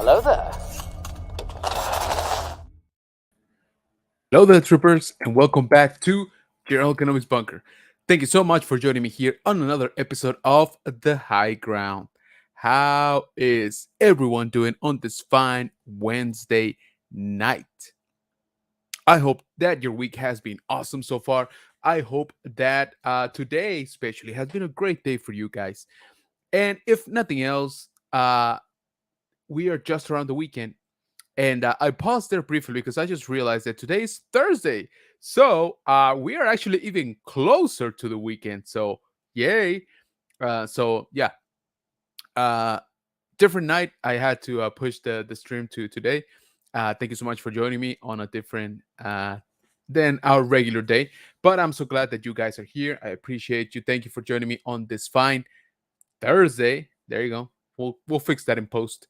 Hello there. Hello there, troopers, and welcome back to your Economics Bunker. Thank you so much for joining me here on another episode of The High Ground. How is everyone doing on this fine Wednesday night? I hope that your week has been awesome so far. I hope that today, especially, has been a great day for you guys. And if nothing else, we are just around the weekend. And I paused there briefly because I just realized that today is Thursday. So we are actually even closer to the weekend. So, yay. Yeah, uh, different night. I had to push the stream to today. Thank you so much for joining me on a different than our regular day. But I'm so glad that you guys are here. I appreciate you. Thank you for joining me on this fine Thursday. There you go. We'll fix that in post.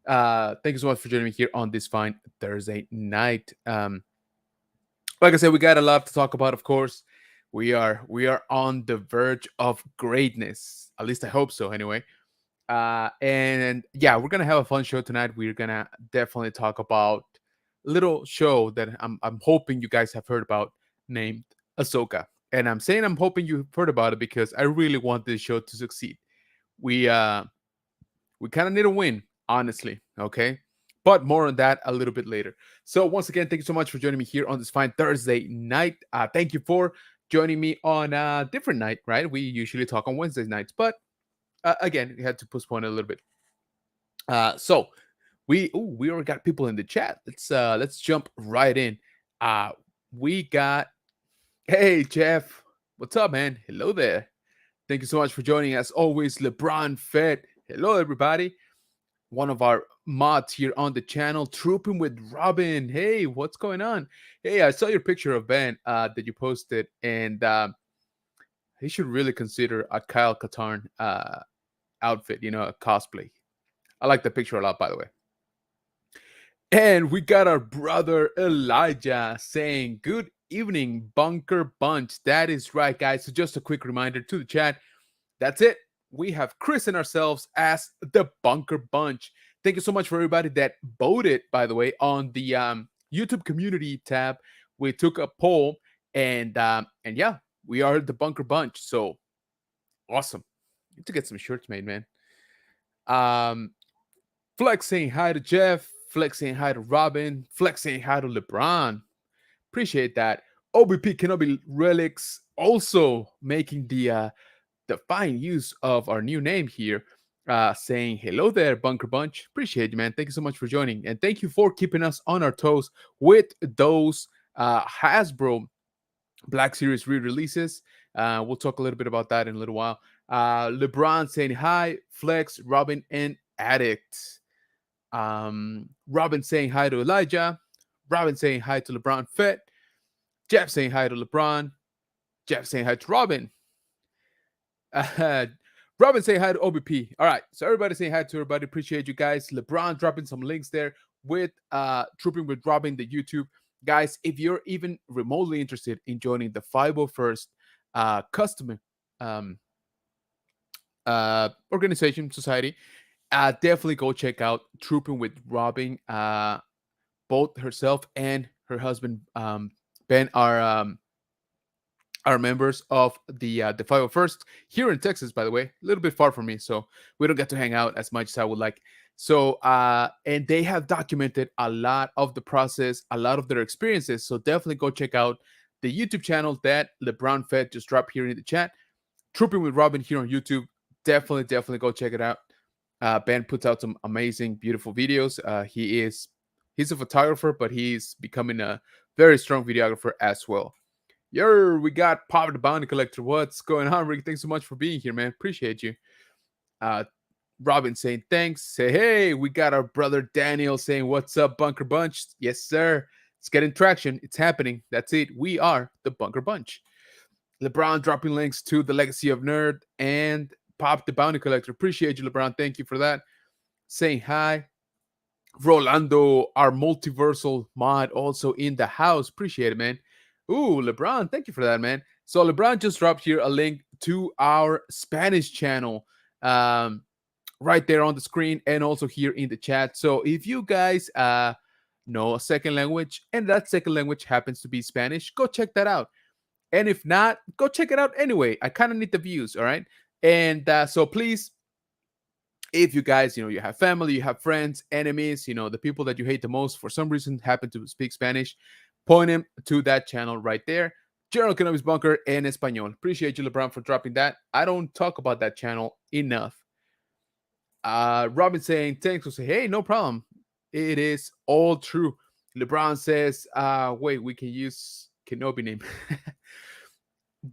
Thank you so much for joining me here on this fine Thursday night. Like I said, we got a lot to talk about. Of course, we are on the verge of greatness. At least I hope so. Anyway, and yeah, we're gonna have a fun show tonight. We're gonna definitely talk about a little show that I'm hoping you guys have heard about named Ahsoka. And I'm saying I'm hoping you've heard about it because I really want this show to succeed. We uh we kind of need a win, honestly. Okay. But more on that a little bit later. So, once again, thank you so much for joining me here on this fine Thursday night. Thank you for joining me on a different night, right? We usually talk on Wednesday nights, but again, we had to postpone it a little bit. So, we already got people in the chat. Let's jump right in. Uh, we got Hey Jeff, what's up, man? Hello there. Thank you so much for joining. As always, LeBron Fed. Hello, everybody. One of our mods here on the channel, trooping with Robin. Hey, what's going on? Hey, I saw your picture of Ben that you posted, and he should really consider a Kyle Katarn outfit, a cosplay. I like the picture a lot, by the way. And we got our brother Elijah saying, "Good evening, Bunker Bunch." That is right, guys. So, just a quick reminder to the chat. That's it. We have christened ourselves as the Bunker Bunch. Thank you so much for everybody that voted, by the way, on the YouTube community tab. We took a poll, and yeah, we are the Bunker Bunch. So awesome. Need to get some shirts made, man. Um, Flex saying hi to Jeff. Flex saying hi to Robin. Flex saying hi to LeBron. Appreciate that. OBP Kenobi Relics also making the fine use of our new name here, saying hello there, Bunker Bunch. Appreciate you, man. Thank you so much for joining, and thank you for keeping us on our toes with those Hasbro Black Series re-releases. We'll talk a little bit about that in a little while. LeBron saying hi, Flex, Robin, and Addict. Robin saying hi to Elijah. Robin saying hi to LeBron Fett. Jeff saying hi to LeBron. Jeff saying hi to Robin. Robin saying hi to OBP. All right, so everybody saying hi to everybody. Appreciate you guys. LeBron dropping some links there with Trooping with Robin, the YouTube guys. If you're even remotely interested in joining the 501st Custom um, Organization Society, definitely go check out Trooping with Robin. Both herself and her husband Ben are members of the 501st here in Texas, by the way, a little bit far from me, so we don't get to hang out as much as I would like. So, and they have documented a lot of the process, a lot of their experiences. So definitely go check out the YouTube channel that LeBron Fed just dropped here in the chat. Trooping with Robin here on YouTube. Definitely go check it out. Ben puts out some amazing, beautiful videos. He's a photographer, but he's becoming a very strong videographer as well. We got Pop the Bounty Collector. What's going on, Rick? Thanks so much for being here, man. Appreciate you. Robin saying thanks. Say, hey, we got our brother Daniel saying, what's up, Bunker Bunch? Yes, sir. It's getting traction. It's happening. That's it. We are the Bunker Bunch. LeBron dropping links to the Legacy of Nerd and Pop the Bounty Collector. Appreciate you, LeBron. Thank you for that. Saying hi. Rolando, our multiversal mod, also in the house. Appreciate it, man. Ooh, LeBron, thank you for that, man. So LeBron just dropped here a link to our Spanish channel. right there on the screen and also here in the chat. So if you guys know a second language and that second language happens to be Spanish, go check that out. And if not, go check it out anyway. I kind of need the views, all right? And so please, if you guys, you have family, you have friends, enemies, the people that you hate the most for some reason happen to speak Spanish, point them to that channel right there. General Cannabis Bunker en Español. Appreciate you, LeBron, for dropping that. I don't talk about that channel enough. Robin saying, thanks. Will say, hey, no problem. It is all true. LeBron says, wait, we can use Kenobi name.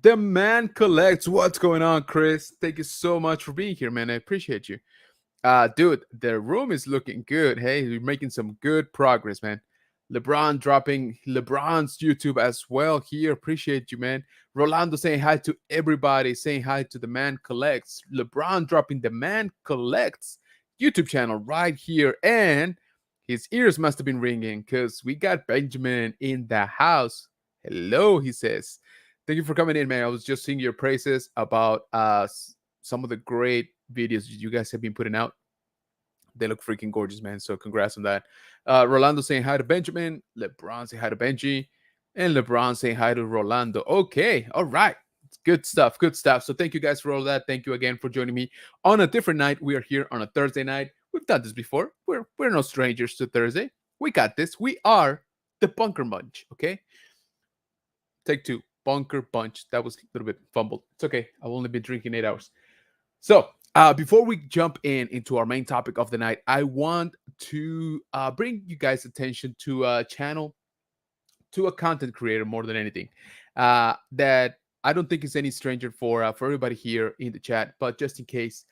The man collects. What's going on, Chris? Thank you so much for being here, man. I appreciate you. Dude, the room is looking good. Hey, you're making some good progress, man. LeBron dropping LeBron's YouTube as well here. Appreciate you, man. Rolando saying hi to everybody, saying hi to the man collects. LeBron dropping the man collects YouTube channel right here. And his ears must have been ringing because we got Benjamin in the house. Hello, he says. Thank you for coming in, man. I was just seeing your praises about some of the great videos you guys have been putting out. They look freaking gorgeous, man. So congrats on that. Rolando saying hi to Benjamin. LeBron saying hi to Benji. And LeBron saying hi to Rolando. Okay. All right. It's good stuff. Good stuff. So thank you guys for all that. Thank you again for joining me on a different night. We are here on a Thursday night. We've done this before. We're no strangers to Thursday. We got this. We are the Bunker Bunch. Okay. Take two. Bunker Bunch. That was a little bit fumbled. It's okay. I've only been drinking 8 hours. So before we jump into our main topic of the night, I want to bring you guys' attention to a channel, to a content creator more than anything, that I don't think is any stranger for everybody here in the chat. But just in case,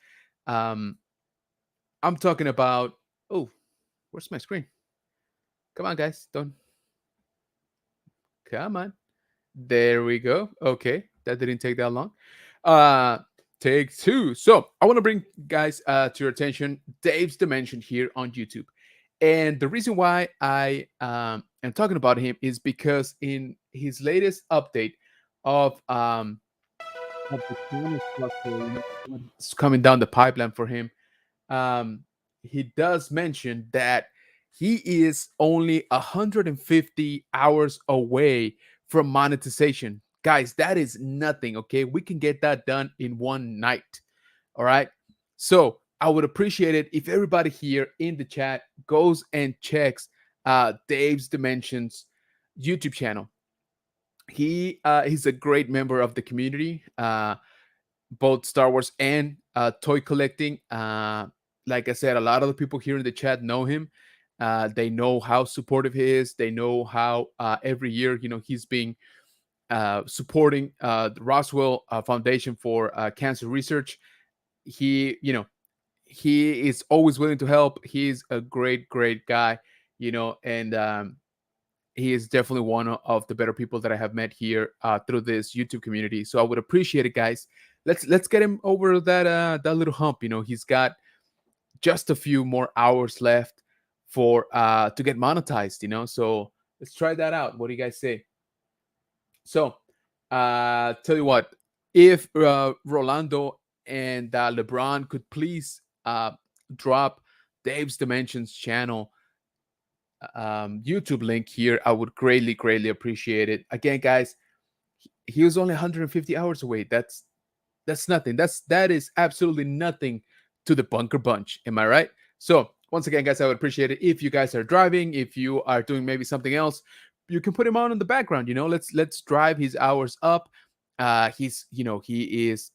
um, I'm talking about. Oh, where's my screen? Come on, guys, don't. Come on. There we go. Okay, that didn't take that long. Take two. So I want to bring guys to your attention Dave's Dimension here on YouTube. And the reason why I am talking about him is because in his latest update of the channel structure, what's coming down the pipeline for him, um, he does mention that he is only 150 hours away from monetization. Guys, that is nothing, okay? We can get that done in one night, all right? So I would appreciate it if everybody here in the chat goes and checks Dave's Dimensions YouTube channel. He's a great member of the community, both Star Wars and toy collecting. Like I said, a lot of the people here in the chat know him. They know how supportive he is. They know how every year, he's being supporting the Roswell Foundation for Cancer Research. He is always willing to help. He's a great, great guy, and he is definitely one of the better people that I have met here through this YouTube community. So I would appreciate it, guys. Let's get him over that little hump. He's got just a few more hours left for to get monetized. So let's try that out. What do you guys say? So tell you what, if Rolando and LeBron could please drop Dave's Dimensions channel YouTube link here, I would greatly, greatly appreciate it. Again, guys, he was only 150 hours away. That's nothing. That is absolutely nothing to the Bunker Bunch. Am I right? So once again, guys, I would appreciate it if you guys are driving, if you are doing maybe something else, you can put him on in the background. Let's drive his hours up. He is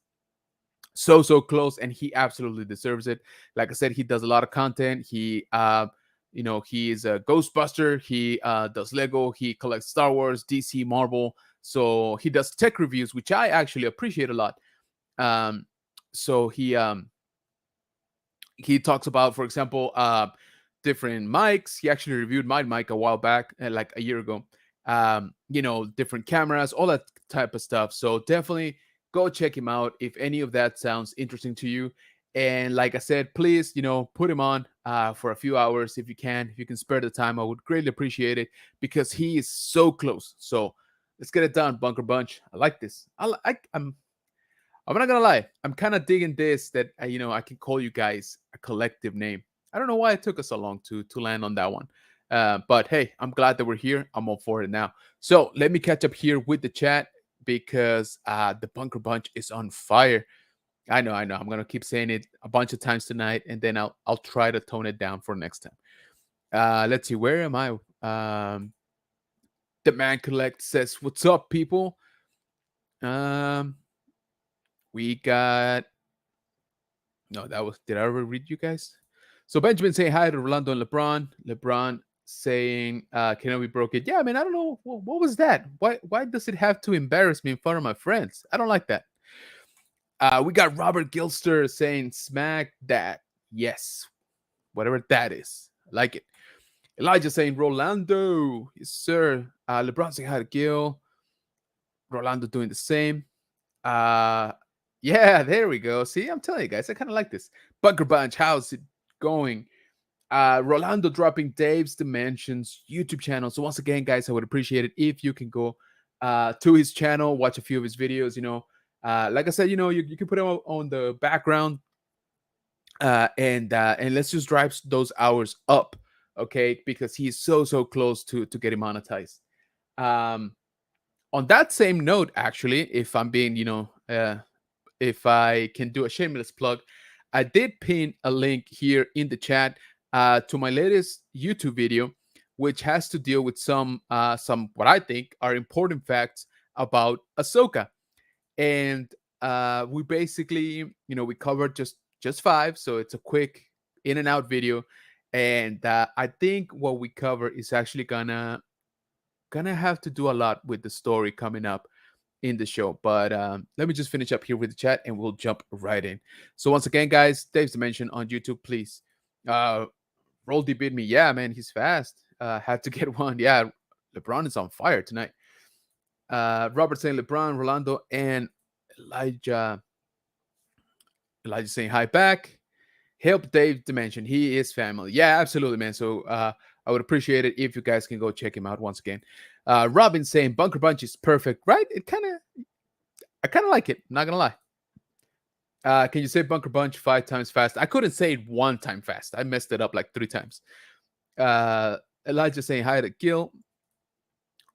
so close, and he absolutely deserves it. Like I said, he does a lot of content. He he is a Ghostbuster. He does Lego. He collects Star Wars, DC, Marvel. So he does tech reviews, which I actually appreciate a lot. So he talks about, for example, different mics. He actually reviewed my mic a while back, like a year ago. Different cameras, all that type of stuff. So definitely go check him out if any of that sounds interesting to you. And like I said, please, put him on for a few hours if you can. If you can spare the time, I would greatly appreciate it because he is so close. So let's get it done, Bunker Bunch. I like this. I'm I'm not gonna lie, I'm kind of digging this that I can call you guys a collective name. I don't know why it took us so long to land on that one. But hey, I'm glad that we're here. I'm all for it now. So let me catch up here with the chat because the Bunker Bunch is on fire. I know. I'm gonna keep saying it a bunch of times tonight, and then I'll try to tone it down for next time. Let's see, where am I? The Man Collect says, "What's up, people?" Um, we got no. That was did I ever read you guys? So Benjamin saying hi to Rolando and LeBron. LeBron saying, Kenobi broke it. Yeah, man. I don't know what was that. Why does it have to embarrass me in front of my friends? I don't like that. We got Robert Gilster saying, "Smack that." Yes, whatever that is. I like it. Elijah saying, "Rolando." Yes, sir. LeBron saying hi to Gil. Rolando doing the same. Uh yeah, there we go. See, I'm telling you guys, I kind of like this. Bunker Bunch, how's it going? Rolando dropping Dave's Dimensions YouTube channel. So once again, guys, I would appreciate it if you can go to his channel, watch a few of his videos. Like I said, you can put it on the background, and let's just drive those hours up, okay? Because he's so close to getting monetized. Um, on that same note, actually, if I'm being, if I can do a shameless plug, I did pin a link here in the chat to my latest YouTube video, which has to deal with some what I think are important facts about Ahsoka. And we basically, we covered just five, so it's a quick in and out video. And I think what we cover is actually gonna have to do a lot with the story coming up in the show. But let me just finish up here with the chat and we'll jump right in. So once again, guys, Dave's Dimension on YouTube, please. Roll D beat me. Yeah, man, he's fast. Had to get one. Yeah, LeBron is on fire tonight. Robert saying LeBron, Rolando, and Elijah. Elijah saying hi back. Help Dave Dimension. He is family. Yeah, absolutely, man. So I would appreciate it if you guys can go check him out once again. Robin saying Bunker Bunch is perfect, right? I kind of like it. Not gonna lie. Can you say Bunker Bunch 5 times fast? I couldn't say it 1 time fast. I messed it up like 3 times. Elijah saying hi to Gil.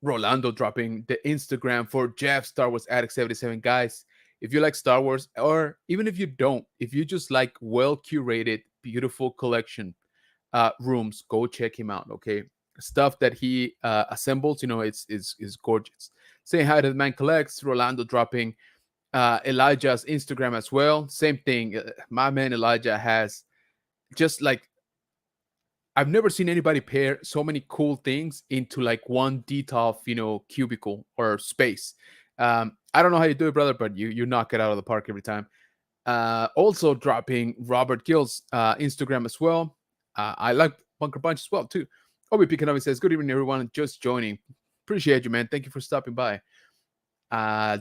Rolando dropping the Instagram for Jeff Star Wars Addict 77. Guys, if you like Star Wars, or even if you don't, if you just like well curated, beautiful collection rooms, go check him out. Okay, stuff that he assembles, is gorgeous. Saying hi to the Man Collects. Rolando dropping Elijah's Instagram as well. Same thing. My man Elijah has just like I've never seen anybody pair so many cool things into like one DTOF, cubicle or space. I don't know how you do it, brother, but you knock it out of the park every time. Also dropping Robert Gill's Instagram as well. I like Bunker Bunch as well too. OBP Kenobi says, "Good evening, everyone. Just joining. Appreciate you, man. Thank you for stopping by."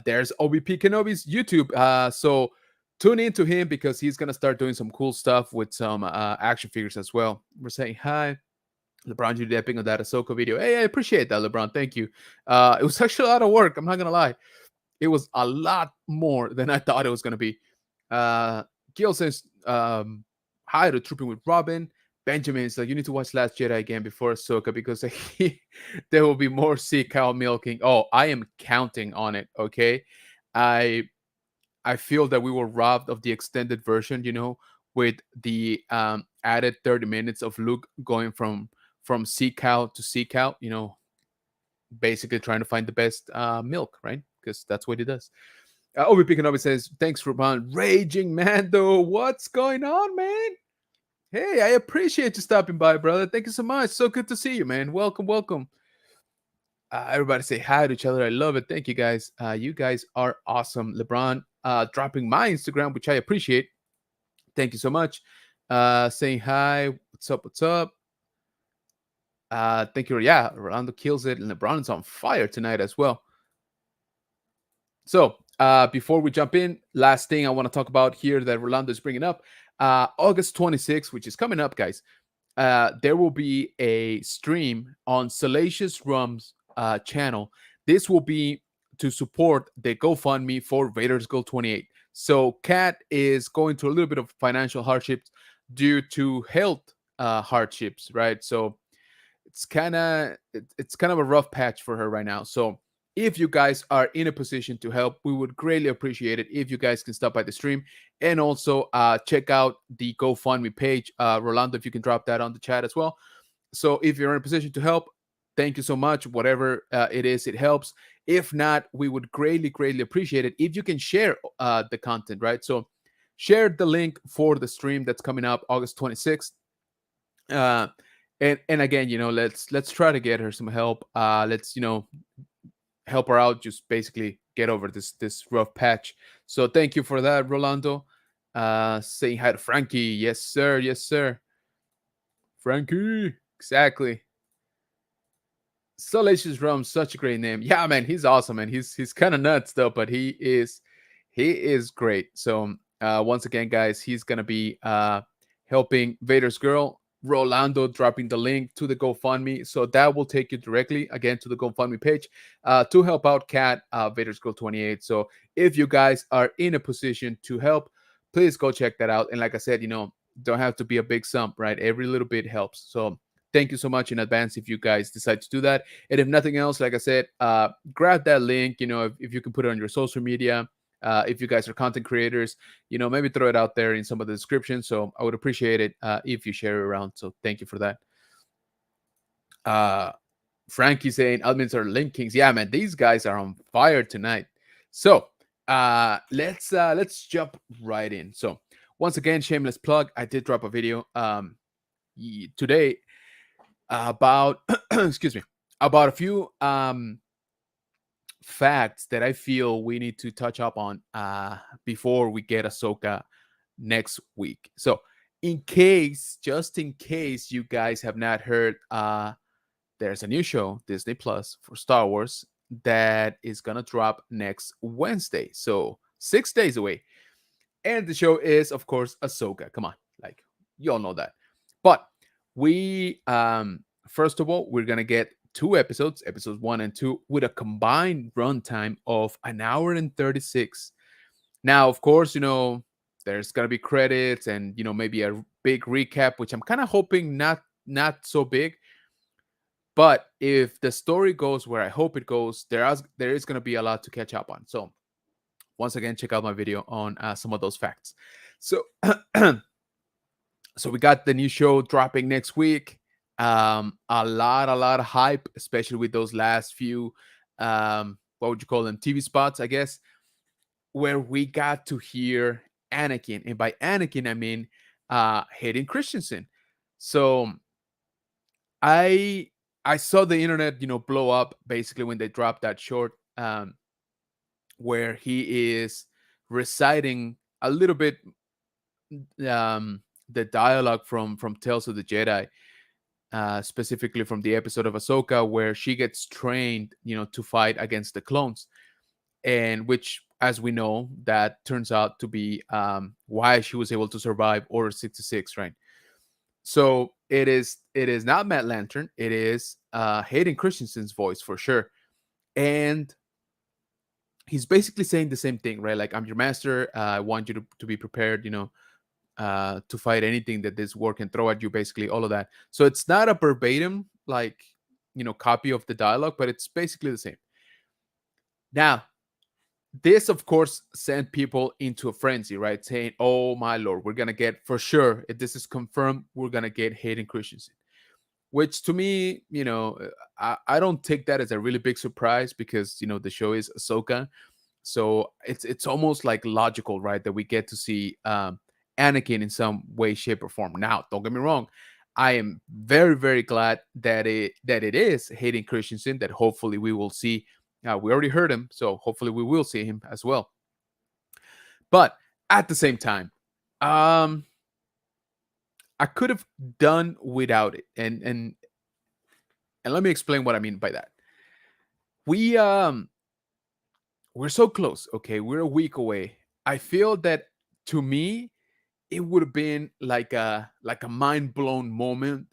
There's OBP Kenobi's YouTube. So tune into him because he's gonna start doing some cool stuff with some action figures as well. We're saying hi. LeBron, you dipping on that Ahsoka video. Hey, I appreciate that, LeBron. Thank you. It was actually a lot of work. I'm not gonna lie. It was a lot more than I thought it was gonna be. Gil says, hi to Trooping with Robin. Benjamin is like, you need to watch Last Jedi again before Ahsoka because there will be more sea cow milking. Oh, I am counting on it. Okay, I I feel that we were robbed of the extended version. With the added 30 minutes of Luke going from sea cow to sea cow. Basically trying to find the best milk, right? Because that's what he does. OVP Kenobi says, thanks for Raging Mando. What's going on, man? Hey, I appreciate you stopping by, brother. Thank you so much. So good to see you, man. Welcome, welcome. Everybody say hi to each other. I love it. Thank you, guys. You guys are awesome. LeBron dropping my Instagram, which I appreciate. Thank you so much. Saying hi. What's up? What's up? Thank you. Yeah, Rolando kills it, and LeBron is on fire tonight as well. So before we jump in, last thing I want to talk about here that Rolando is bringing up, August 26th, which is coming up, guys. There will be a stream on Salacious Rum's channel. This will be to support the GoFundMe for Raiders Go 28. So Kat is going through a little bit of financial hardships due to health hardships, right? So it's kind of a rough patch for her right now. So if you guys are in a position to help, we would greatly appreciate it if you guys can stop by the stream and also check out the GoFundMe page. Rolando, if you can drop that on the chat as well. So if you're in a position to help, thank you so much. Whatever it is, it helps. If not, we would greatly appreciate it if you can share the content, right? So share the link for the stream that's coming up August 26th. Uh, and again, let's try to get her some help. Let's help her out. Just basically get over this rough patch. So thank you for that, Rolando. Saying hi to Frankie. Yes, sir. Yes, sir. Frankie. Exactly. Salacious Rum, such a great name. Yeah, man, he's awesome, man. He's kind of nuts though, but he is great. So once again, guys, he's gonna be helping Vader's girl. Rolando dropping the link to the GoFundMe, so that will take you directly again to the GoFundMe page to help out Cat Vader's Girl 28. So if you guys are in a position to help, please go check that out. And like I said, don't have to be a big sum, right? Every little bit helps. So thank you so much in advance if you guys decide to do that. And if nothing else, like I said, grab that link. If you can put it on your social media, if you guys are content creators, maybe throw it out there in some of the descriptions. So I would appreciate it if you share it around. So thank you for that. Uh, Frankie saying admins are link kings. Yeah, man, these guys are on fire tonight. So let's jump right in. So once again, shameless plug. I did drop a video today about excuse me, about a few facts that I feel we need to touch up on before we get Ahsoka next week. So just in case you guys have not heard, there's a new show, Disney Plus, for Star Wars that is gonna drop next Wednesday. So 6 days away. And the show is, of course, Ahsoka. Come on, like you all know that. But we first of all, we're gonna get two episodes 1 and 2, with a combined runtime of an hour and 36. Now, of course, there's gonna be credits and maybe a big recap, which I'm kind of hoping not so big. But if the story goes where I hope it goes, there is gonna be a lot to catch up on. So once again, check out my video on some of those facts. So so we got the new show dropping next week. A lot of hype, especially with those last few what would you call them, TV spots, I guess, where we got to hear Anakin. And by Anakin, I mean Hayden Christensen. So I I saw the internet, blow up basically when they dropped that short, where he is reciting a little bit the dialogue from Tales of the Jedi, specifically from the episode of Ahsoka where she gets trained, to fight against the clones, and which, as we know, that turns out to be why she was able to survive Order 66, right? So it is not Matt Lantern, it is Hayden Christensen's voice for sure, and he's basically saying the same thing, right? Like, I'm your master. I want you to be prepared, to fight anything that this war can throw at you, basically all of that. So it's not a verbatim, like, copy of the dialogue, but it's basically the same. Now, this, of course, sent people into a frenzy, right? Saying, oh my Lord, we're going to get, for sure, if this is confirmed, we're going to get Hayden Christensen. Which to me, I don't take that as a really big surprise because, the show is Ahsoka. So it's almost like logical, right, that we get to see Anakin in some way, shape, or form. Now, don't get me wrong, I am very, very glad that it is Hayden Christensen that hopefully we will see. We already heard him, so hopefully we will see him as well. But at the same time, I could have done without it, and let me explain what I mean by that. We we're so close. Okay, we're a week away. I feel that, to me, it would have been like a mind blown moment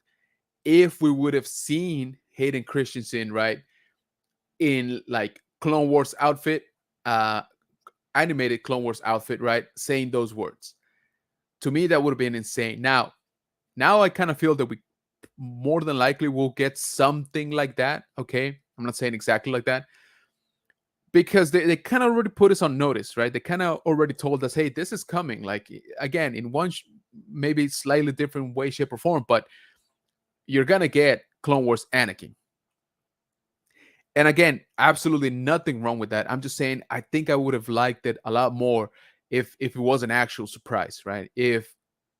if we would have seen Hayden Christensen, right, in like Clone Wars outfit, uh animated Clone Wars outfit, right? Saying those words. To me, that would have been insane. Now I kind of feel that we more than likely will get something like that. Okay. I'm not saying exactly like that because they kind of already put us on notice, right? They kind of already told us, hey, this is coming. Like, again, in one maybe slightly different way, shape, or form, but you're going to get Clone Wars Anakin. And again, absolutely nothing wrong with that. I'm just saying, I think I would have liked it a lot more if it was an actual surprise, right? If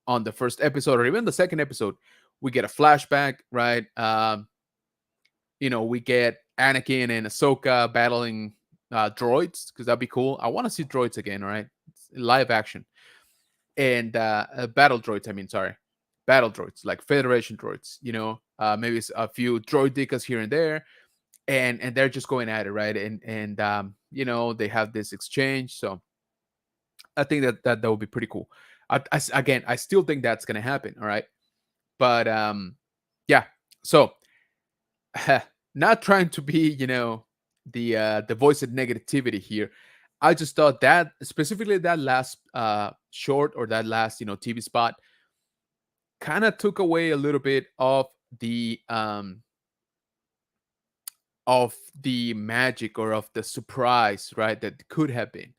on the first episode or even the second episode, we get a flashback, right? We get Anakin and Ahsoka battling droids because that'd be cool. I want to see droids again, all right? Live action and battle droids. I mean, sorry, battle droids like Federation droids. Maybe it's a few droid dekas here and there, and they're just going at it, right? And they have this exchange. So I think that would be pretty cool. Again, I still think that's gonna happen. All right, but yeah. So not trying to be, the voice of negativity here. I just thought that specifically that last short or that last TV spot kind of took away a little bit of the magic or of the surprise, right? That could have been.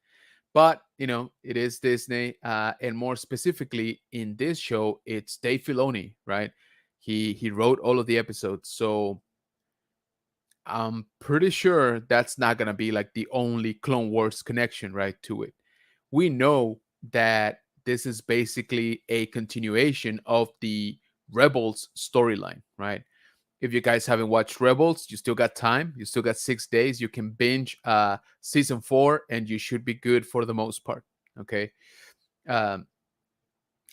But it is Disney, and more specifically in this show, it's Dave Filoni, right? He wrote all of the episodes, so I'm pretty sure that's not gonna be like the only Clone Wars connection, right, to it. We know that this is basically a continuation of the Rebels storyline, right? If you guys haven't watched Rebels, you still got time. You still got 6 days. You can binge season 4, and you should be good for the most part. Okay. Um,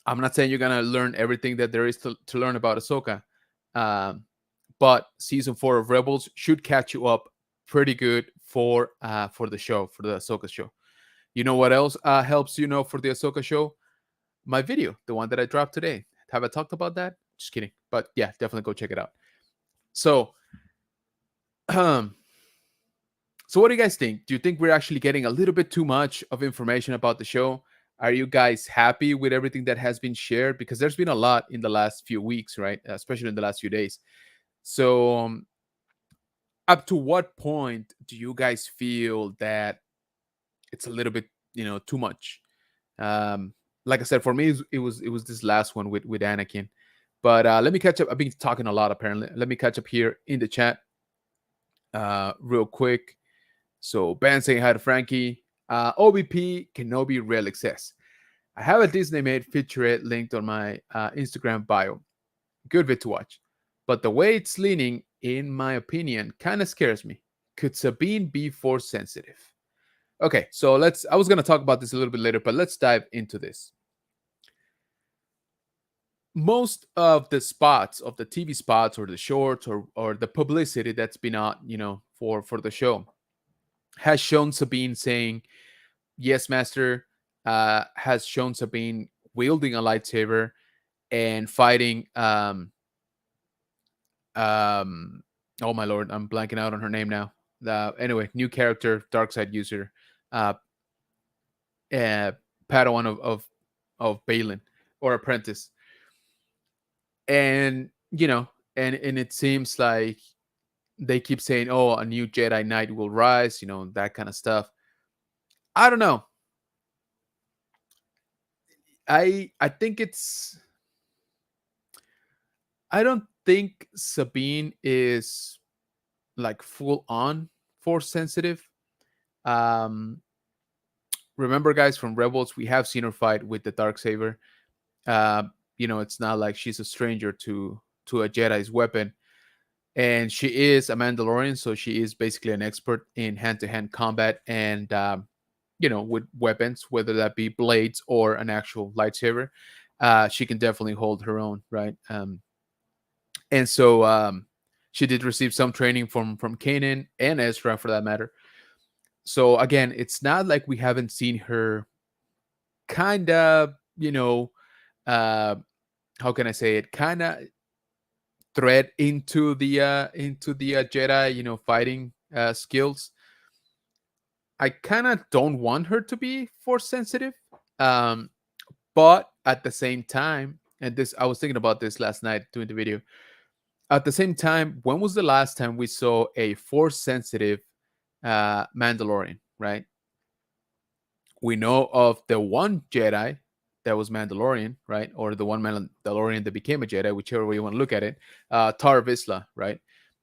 I'm not saying you're gonna learn everything that there is to learn about Ahsoka, um, but season 4 of Rebels should catch you up pretty good for the show, for the Ahsoka show. You know what else helps for the Ahsoka show? My video, the one that I dropped today. Have I talked about that? Just kidding, but yeah, definitely go check it out. So, um, so what do you guys think? Do you think we're actually getting a little bit too much of information about the show? Are you guys happy with everything that has been shared? Because there's been a lot in the last few weeks, right? Especially in the last few days. So, up to what point do you guys feel that it's a little bit, too much? Um, like I said, for me, it was this last one with Anakin. But let me catch up. I've been talking a lot apparently. Let me catch up here in the chat, real quick. So Ben saying hi to Frankie. OBP Kenobi Relic says, I have a Disney made featurette linked on my Instagram bio. Good vid to watch. But the way it's leaning, in my opinion, kind of scares me. Could Sabine be force sensitive? Okay, so I was going to talk about this a little bit later, but let's dive into this. Most of the spots of the TV spots or the shorts or the publicity that's been out, for the show has shown Sabine saying, yes, master, has shown Sabine wielding a lightsaber and fighting oh my lord, I'm blanking out on her name now. Anyway, new character, dark side user, uh, uh Padawan of Balin, or apprentice. And and it seems like they keep saying, oh, a new Jedi Knight will rise, that kind of stuff. I don't know. I think I don't think Sabine is like full on force sensitive. Um, Remember, guys, from Rebels, we have seen her fight with the dark saber. It's not like she's a stranger to a Jedi's weapon, and she is a Mandalorian, so she is basically an expert in hand to hand combat and with weapons, whether that be blades or an actual lightsaber. She can definitely hold her own, right? And so she did receive some training from Kanan and Ezra, for that matter. So again, it's not like we haven't seen her kind of, uh, how can I say it? Kind of thread into the Jedi, fighting skills. I kind of don't want her to be force sensitive. Um, but at the same time, and this I was thinking about this last night doing the video. At the same time, when was the last time we saw a force sensitive Mandalorian? Right? We know of the one Jedi that was Mandalorian, right? Or the one Mandalorian that became a Jedi, whichever way you want to look at it. Tar Vizsla, right?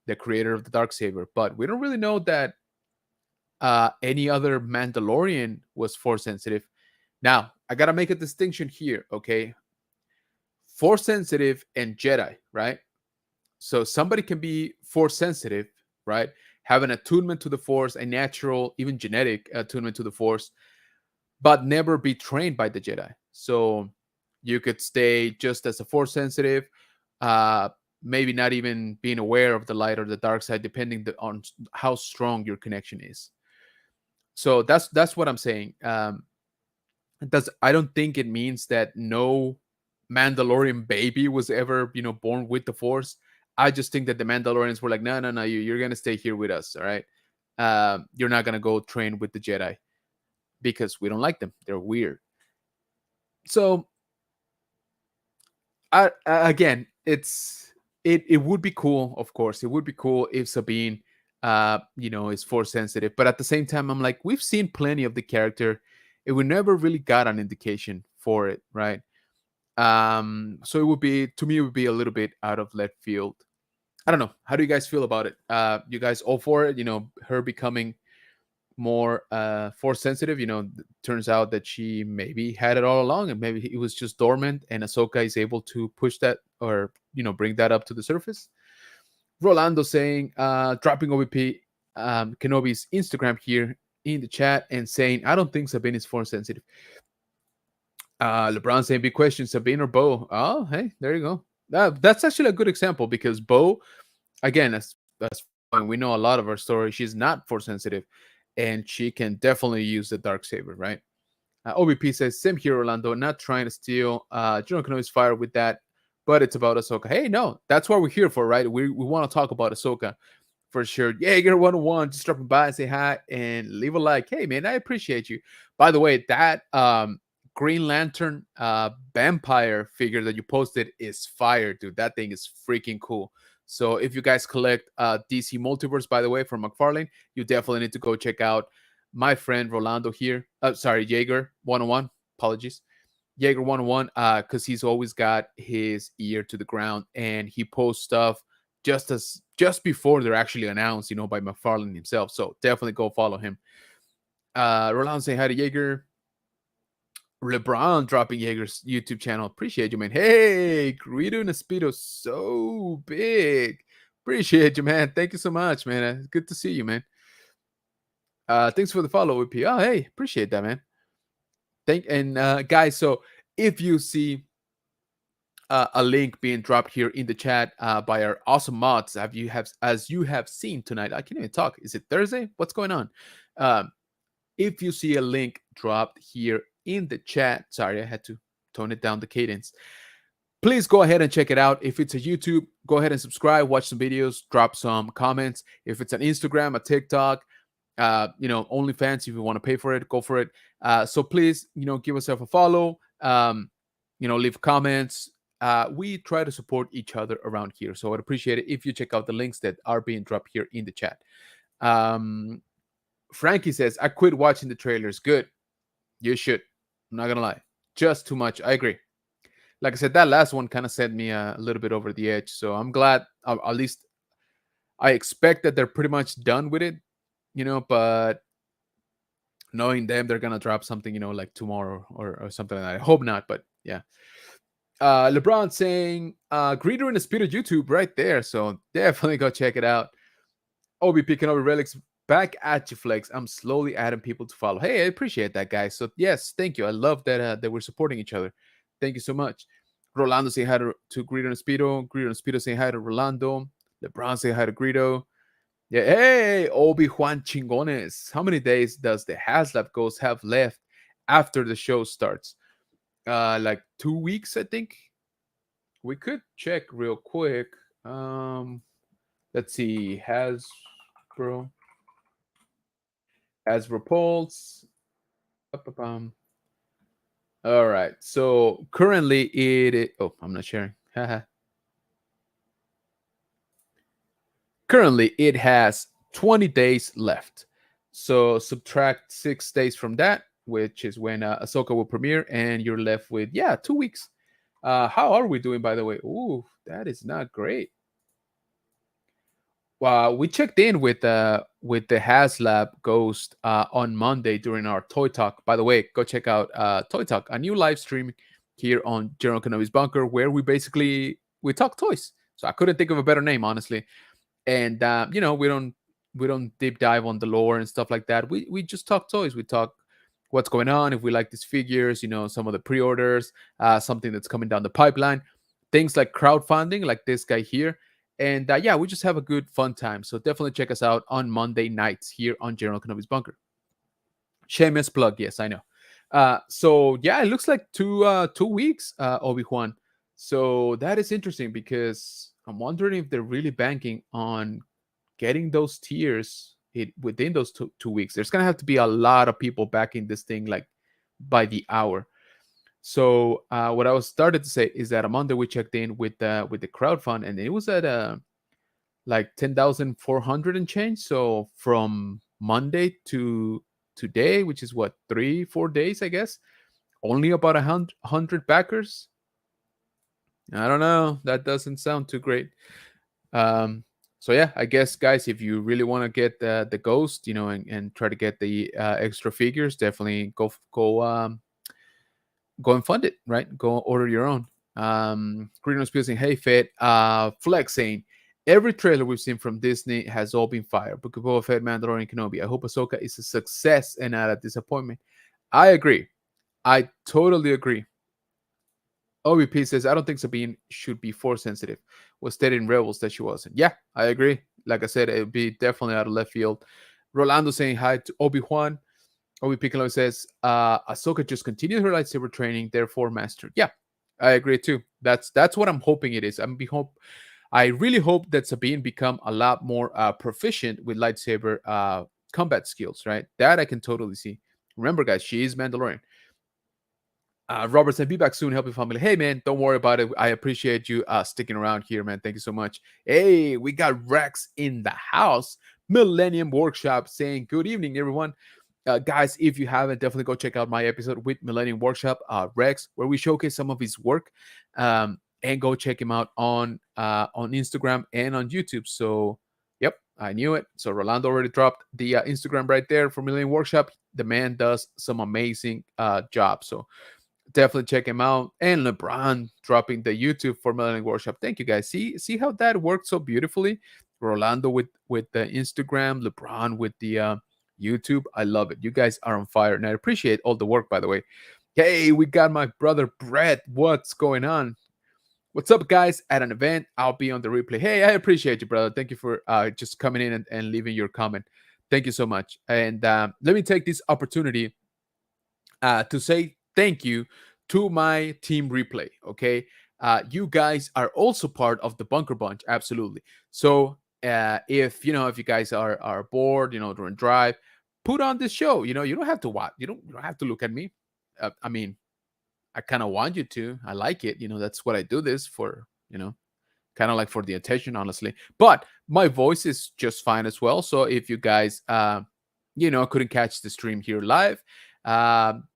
The creator of the dark saber. But we don't really know that any other Mandalorian was force sensitive. Now, I gotta make a distinction here, okay? Force sensitive and Jedi, right? So somebody can be force sensitive, right? Have an attunement to the force, a natural, even genetic attunement to the force, but never be trained by the Jedi. So you could stay just as a force sensitive, uh, maybe not even being aware of the light or the dark side, depending on how strong your connection is. So that's what I'm saying. Does I don't think it means that no Mandalorian baby was ever born with the Force. I just think that the Mandalorians were like, no, no, no, you're gonna stay here with us, all right? You're not gonna go train with the Jedi because we don't like them. They're weird. So again, it would be cool, of course. It would be cool if Sabine, is Force sensitive. But at the same time, I'm like, we've seen plenty of the character, and we never really got an indication for it, right? So it would be to me, it would be a little bit out of left field. I don't know. How do you guys feel about it? You guys all for it? Her becoming more force sensitive. Turns out that she maybe had it all along, and maybe it was just dormant, and Ahsoka is able to push that or bring that up to the surface. Rolando saying, dropping OVP Kenobi's Instagram here in the chat and saying, I don't think Sabine is force sensitive. LeBron saying, big question, Sabine or Bo? Oh, hey, there you go. That's actually a good example because Bo, again, that's fine. We know a lot of her story. She's not force sensitive, and she can definitely use the dark saber, right? OBP says, same here, Orlando. Not trying to steal. General Kenobi's fire with that, but it's about Ahsoka. Hey, no, that's what we're here for, right? We want to talk about Ahsoka for sure. Jaeger 101, just dropping by and say hi and leave a like. Hey, man, I appreciate you. By the way, that Green Lantern vampire figure that you posted is fire, dude. That thing is freaking cool. So if you guys collect DC Multiverse, by the way, from McFarlane, you definitely need to go check out my friend Rolando here. Sorry, Jaeger 101. Apologies. Jaeger 101, because he's always got his ear to the ground and he posts stuff just before they're actually announced, by McFarlane himself. So definitely go follow him. Rolando saying hi to Jaeger. LeBron dropping Jaeger's YouTube channel. Appreciate you, man. Hey, Greedo and Speedo, so big. Appreciate you, man. Thank you so much, man. Good to see you, man. Thanks for the follow, EP. Oh, hey, appreciate that, man. Guys, so if you see a link being dropped here in the chat by our awesome mods, as you have seen tonight, I can't even talk. Is it Thursday? What's going on? If you see a link dropped here in the chat, sorry, I had to tone it down the cadence. Please go ahead and check it out. If it's a YouTube, go ahead and subscribe, watch some videos, drop some comments. If it's an Instagram, a TikTok, OnlyFans, if you want to pay for it, go for it. So please, give yourself a follow. Leave comments. We try to support each other around here. So I'd appreciate it if you check out the links that are being dropped here in the chat. Frankie says, I quit watching the trailers. Good. You should. I'm not going to lie. Just too much. I agree. Like I said, that last one kind of sent me a little bit over the edge. So I'm glad, at least I expect that they're pretty much done with it, but knowing them, they're going to drop something, like tomorrow or something like that. I hope not, but yeah. LeBron saying, Greeter in the Speed of YouTube right there. So definitely go check it out. Obi picking over relics back at you, Flex. I'm slowly adding people to follow. Hey, I appreciate that, guys. So yes, thank you. I love that we're supporting each other. Thank you so much. Rolando saying hi to Greedo and Speedo. Greedo and Speedo saying hi to Rolando. LeBron saying hi to Greedo. Yeah, hey, Obi Juan Chingones. How many days does the HasLab Ghost have left after the show starts? Like 2 weeks, I think. We could check real quick. Let's see, Hasbro. as repulse. Ba-ba-bum. All right. So currently oh, I'm not sharing. Currently it has 20 days left. So subtract 6 days from that, which is when Ahsoka will premiere, and you're left with, yeah, 2 weeks. How are we doing, by the way? Ooh, that is not great. We checked in with the HasLab Ghost on Monday during our Toy Talk. By the way, go check out Toy Talk, a new live stream here on General Kenobi's Bunker, where we talk toys. So I couldn't think of a better name, honestly. And we don't deep dive on the lore and stuff like that. We just talk toys. We talk what's going on, if we like these figures, some of the pre-orders, something that's coming down the pipeline, things like crowdfunding, like this guy here. And yeah, we just have a good fun time. So definitely check us out on Monday nights here on General Kenobi's Bunker. Shameless plug, yes, I know. So yeah, it looks like 2 weeks, Obi-Wan. So that is interesting, because I'm wondering if they're really banking on getting those tiers within those 2 weeks. There's gonna have to be a lot of people backing this thing, like, by the hour. So what I was started to say is that on Monday we checked in with the crowdfund, and it was at like 10,400 and change. So from Monday to today, which is what, 3-4 days, I guess, only about 100 backers. I don't know. That doesn't sound too great. Um, so yeah, I guess, guys, if you really want to get the ghost, and try to get the extra figures, definitely go and fund it, right? Go order your own. Green Spear saying, "Hey, Fed." Flex saying, "Every trailer we've seen from Disney has all been fire. Book of Boba Fett, Mandalorian, Kenobi. I hope Ahsoka is a success and not a disappointment." I agree. I totally agree. OVP says, "I don't think Sabine should be force sensitive. Was stated in Rebels that she wasn't." Yeah, I agree. Like I said, it would be definitely out of left field. Rolando saying hi to Obi-Wan. Obi Piccolo says, Ahsoka just continued her lightsaber training, therefore mastered. Yeah, I agree too. That's what I'm hoping it is. I really hope that Sabine become a lot more proficient with lightsaber combat skills, right? That I can totally see. Remember, guys, she is Mandalorian. Robert said, "Be back soon, help your family." Hey, man, don't worry about it. I appreciate you sticking around here, man. Thank you so much. Hey, we got Rex in the house. Millennium Workshop saying, "Good evening, everyone." Guys, if you haven't, definitely go check out my episode with Millennium Workshop, Rex, where we showcase some of his work. And go check him out on Instagram and on YouTube. So, yep, I knew it. So Rolando already dropped the Instagram right there for Millennium Workshop. The man does some amazing job. So definitely check him out. And LeBron dropping the YouTube for Millennium Workshop. Thank you, guys. See how that worked so beautifully. Rolando with the Instagram, LeBron with the YouTube. I love it. You guys are on fire, and I appreciate all the work, by the way. Hey, we got my brother Brett. What's going on? What's up, guys? At an event, I'll be on the replay. Hey, I appreciate you, brother. Thank you for just coming in and leaving your comment. Thank you so much. And let me take this opportunity to say thank you to my team replay. Okay, you guys are also part of the Bunker Bunch, absolutely. So if you guys are bored, during drive, put on this show. You don't have to watch. You don't have to look at me. I mean, I kind of want you to. I like it. That's what I do this for. Kind of like for the attention, honestly. But my voice is just fine as well. So if you guys, couldn't catch the stream here live,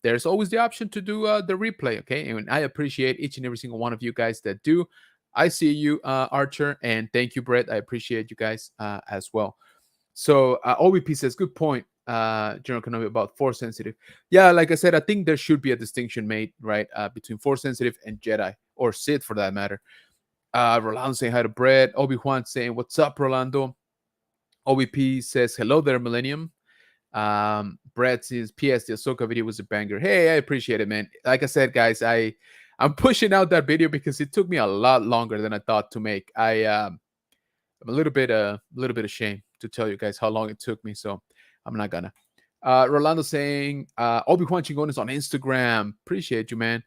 there's always the option to do the replay. Okay, and I appreciate each and every single one of you guys that do. I see you, Archer, and thank you, Brett. I appreciate you guys as well. So OBP says, "Good point, General Kenobi, about force sensitive." Yeah, like I said, I think there should be a distinction made, right, between force sensitive and Jedi, or Sith for that matter. Rolando saying hi to Brett. Obi-Wan saying, "What's up, Rolando?" OBP says, "Hello there, Millennium." Brett says, "PS, the Ahsoka video was a banger." Hey, I appreciate it, man. Like I said, guys, I'm pushing out that video because it took me a lot longer than I thought to make. I'm a little bit ashamed to tell you guys how long it took me, so I'm not gonna. Rolando saying, Obi-Wan Chingon is on Instagram. Appreciate you, man.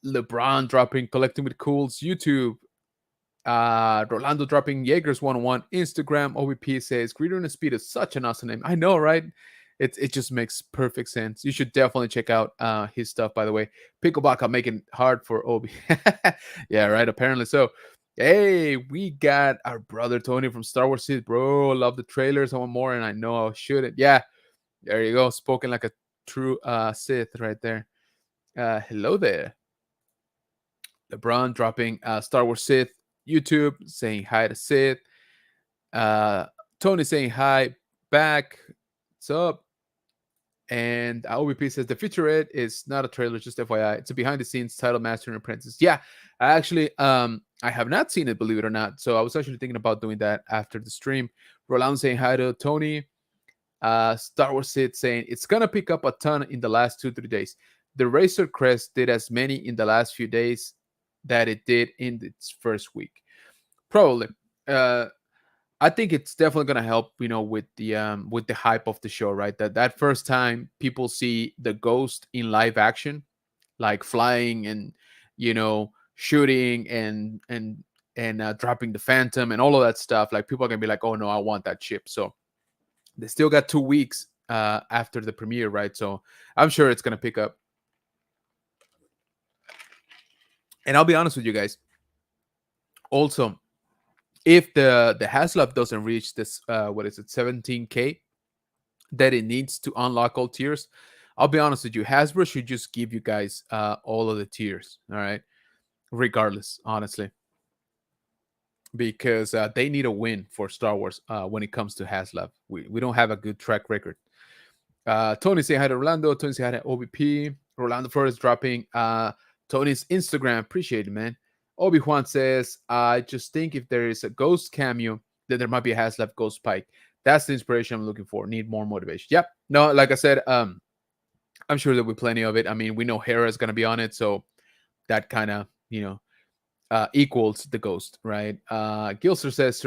LeBron dropping Collecting with Cools YouTube. Rolando dropping Jaegers 101 Instagram. OVP says, "Greeter and Speed is such an awesome name." I know, right? it just makes perfect sense. You should definitely check out his stuff. By the way, Picklebaka making it hard for Obi. Yeah, right. Apparently so. Hey, we got our brother Tony from Star Wars Seed, bro. Love the trailers. I want more, and I know I shouldn't. Yeah, there you go. Spoken like a true Sith right there. Hello there, LeBron dropping Star Wars Sith YouTube, saying hi to Sith. Uh, Tony saying hi back. What's up? And OVP says the featurette is not a trailer, just FYI. It's a behind the scenes title Master and Apprentice. Yeah, I have not seen it, believe it or not. So I was actually thinking about doing that after the stream. Roland saying hi to Tony. Star Wars Sid saying it's gonna pick up a ton in the last 2 3 days. The Razor Crest did as many in the last few days that it did in its first week. Probably. Uh, I think it's definitely gonna help, with the hype of the show, right? That first time people see the ghost in live action, like flying and shooting and dropping the phantom and all of that stuff. Like people are gonna be like, oh no, I want that ship. So they still got 2 weeks after the premiere, right? So I'm sure it's gonna pick up. And I'll be honest with you guys. Also, if the Haslab doesn't reach this, what is it, 17K that it needs to unlock all tiers, I'll be honest with you, Hasbro should just give you guys all of the tiers, all right, regardless, honestly, because they need a win for Star Wars when it comes to Haslab. We don't have a good track record. Tony say hi to Rolando. Tony say hi to OBP. Rolando Flores dropping Tony's Instagram. Appreciate it, man. Obi Juan says, I just think if there is a ghost cameo, then there might be a Haslab Ghost Pike. That's the inspiration I'm looking for. Need more motivation. Yep. No, like I said, I'm sure there'll be plenty of it. I mean, we know Hera is going to be on it, so that kind of, equals the ghost, right? Gilster says,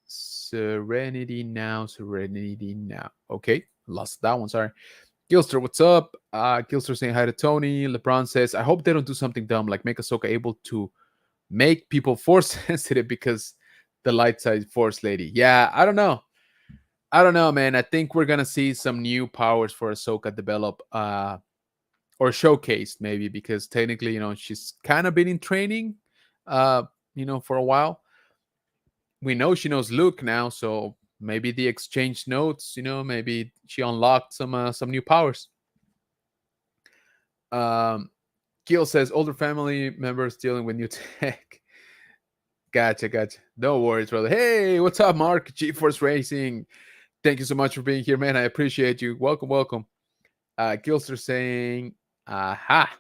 Serenity now. Okay, lost that one. Sorry. Gilster, what's up? Gilster saying hi to Tony. LeBron says, I hope they don't do something dumb like make Ahsoka able to make people force sensitive because the light side force lady. Yeah, I don't know. I don't know, man. I think we're gonna see some new powers for Ahsoka develop, or showcased maybe, because technically, she's kind of been in training, for a while. We know she knows Luke now, so maybe the exchange notes, maybe she unlocked some new powers. Gil says older family members dealing with new tech. Gotcha. No worries, brother. Hey, what's up, Mark? GeForce Racing. Thank you so much for being here, man. I appreciate you. Welcome. Gilster saying, aha.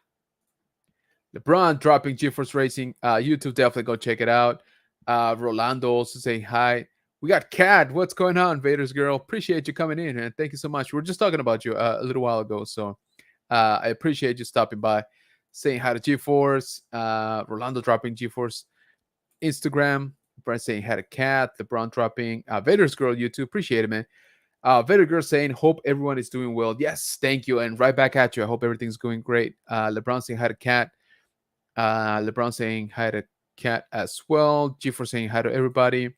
LeBron dropping GeForce Racing. YouTube, definitely go check it out. Rolando also saying hi. We got Kat. What's going on, Vader's girl? Appreciate you coming in, man. Thank you so much. We are just talking about you a little while ago, so I appreciate you stopping by, saying hi to GeForce. Rolando dropping GeForce Instagram. Brent saying hi to Kat. LeBron dropping Vader's girl YouTube. Appreciate it, man. Vader girl saying hope everyone is doing well. Yes, thank you, and right back at you. I hope everything's going great. LeBron saying hi to Kat. LeBron saying hi to Kat as well. GeForce saying hi to everybody.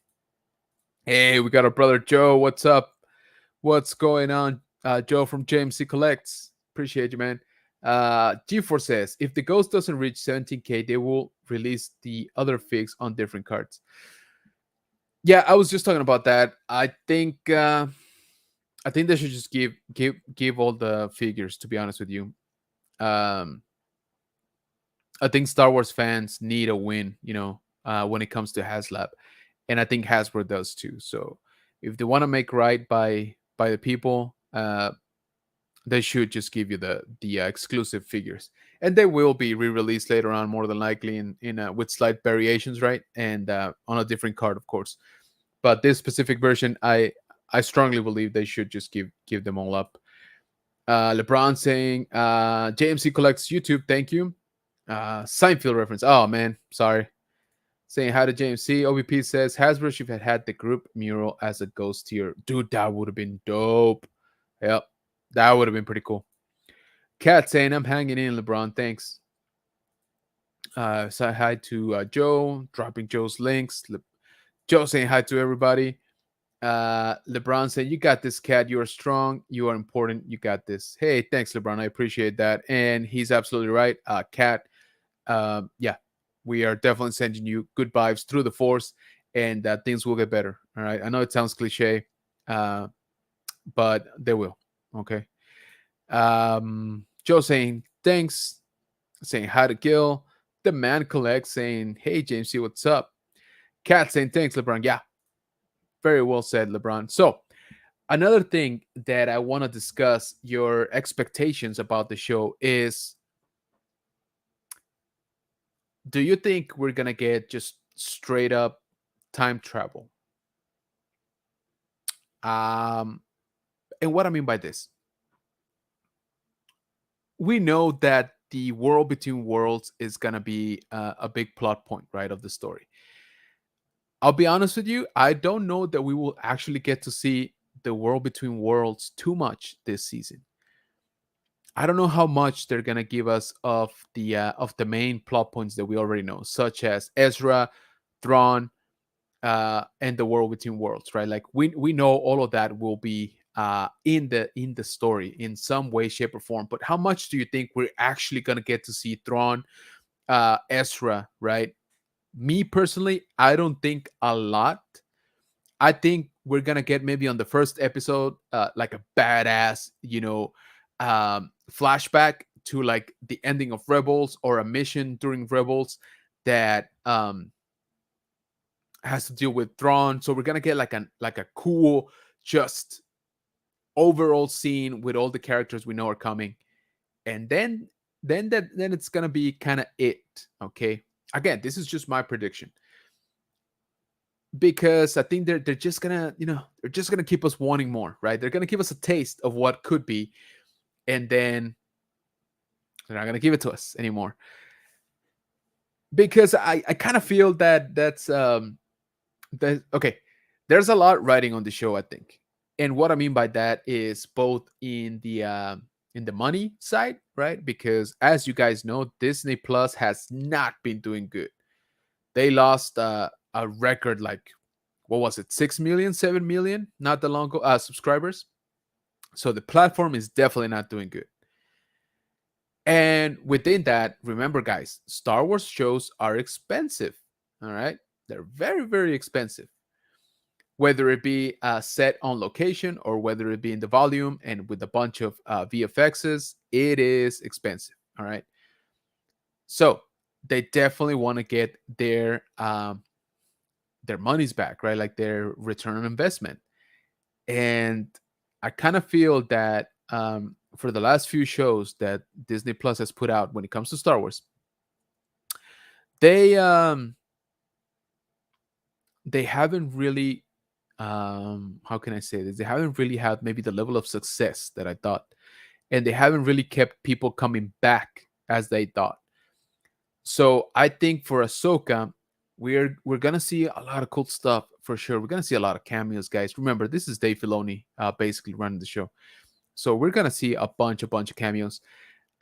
Hey, we got our brother Joe. What's up? What's going on? Joe from JMC Collects. Appreciate you, man. G4 says if the ghost doesn't reach 17K, they will release the other figs on different cards. Yeah, I was just talking about that. I think they should just give all the figures, to be honest with you. I think Star Wars fans need a win, when it comes to HasLab, and I think Hasbro does too. So if they want to make right by the people, they should just give you the exclusive figures, and they will be re-released later on, more than likely, in with slight variations, right? And on a different card, of course. But this specific version, I strongly believe they should just give them all up. LeBron saying, JMC Collects YouTube, thank you. Seinfeld reference. Oh man, sorry. Saying hi to JMC. OVP says Hasbro should have had the group mural as a ghost tier. Dude, that would have been dope. Yep, that would have been pretty cool. Cat saying I'm hanging in, LeBron. Thanks. Say hi to Joe, dropping Joe's links. Joe saying hi to everybody. LeBron said, "You got this, Cat. You are strong. You are important. You got this." Hey, thanks, LeBron. I appreciate that, and he's absolutely right. Cat, yeah, we are definitely sending you good vibes through the force, and that things will get better. All right. I know it sounds cliche, uh, but they will. Okay. Joe saying thanks, saying hi to Gil. The man collects saying, "Hey James, see what's up." Cat saying thanks, LeBron. Yeah, very well said, LeBron. So another thing that I want to discuss your expectations about the show is, do you think we're gonna get just straight up time travel? Um, and what I mean by this, we know that the world between worlds is gonna be a big plot point, right, of the story. I'll be honest with you, I don't know that we will actually get to see the world between worlds too much this season. I don't know how much they're gonna give us of the main plot points that we already know, such as Ezra, Thrawn, and the world between worlds, right? Like we know all of that will be in the story in some way, shape, or form. But how much do you think we're actually gonna get to see Thrawn, Ezra, right? Me personally, I don't think a lot. I think we're gonna get maybe on the first episode, like a badass, flashback to like the ending of Rebels or a mission during Rebels that has to deal with Thrawn. So we're gonna get like a cool, just overall scene with all the characters we know are coming, and then it's gonna be kind of it. Okay, again, this is just my prediction because I think they're just gonna they're just gonna keep us wanting more, right? They're gonna give us a taste of what could be, and then they're not gonna give it to us anymore because I kind of feel that that okay. There's a lot riding on the show, I think, and what I mean by that is both in the money side, right? Because as you guys know, Disney Plus has not been doing good. They lost a record like what was it, 6 million, 7 million, not that long ago, subscribers. So the platform is definitely not doing good. And within that, remember, guys, Star Wars shows are expensive. All right, they're very, very expensive. Whether it be set on location or whether it be in the volume and with a bunch of VFXs, it is expensive. All right, so they definitely want to get their money's back, right? Like their return on investment. And I kind of feel that for the last few shows that Disney Plus has put out when it comes to Star Wars, they um, they haven't really how can I say this? They haven't really had maybe the level of success that I thought, and they haven't really kept people coming back as they thought. So I think for Ahsoka, we're gonna see a lot of cool stuff for sure. We're gonna see a lot of cameos, guys. Remember, this is Dave Filoni basically running the show. So we're gonna see a bunch of cameos.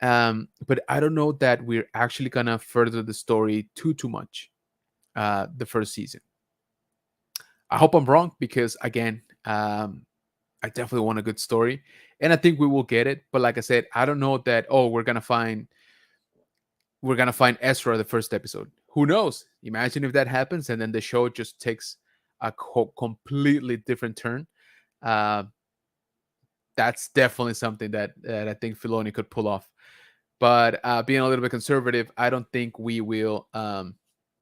But I don't know that we're actually gonna further the story too much. The first season. I hope I'm wrong because again, I definitely want a good story, and I think we will get it. But like I said, I don't know that. Oh, we're gonna find Ezra the first episode. Who knows? Imagine if that happens, and then the show just takes a completely different turn. Uh, that's definitely something that I think Filoni could pull off. But being a little bit conservative, I don't think we will. I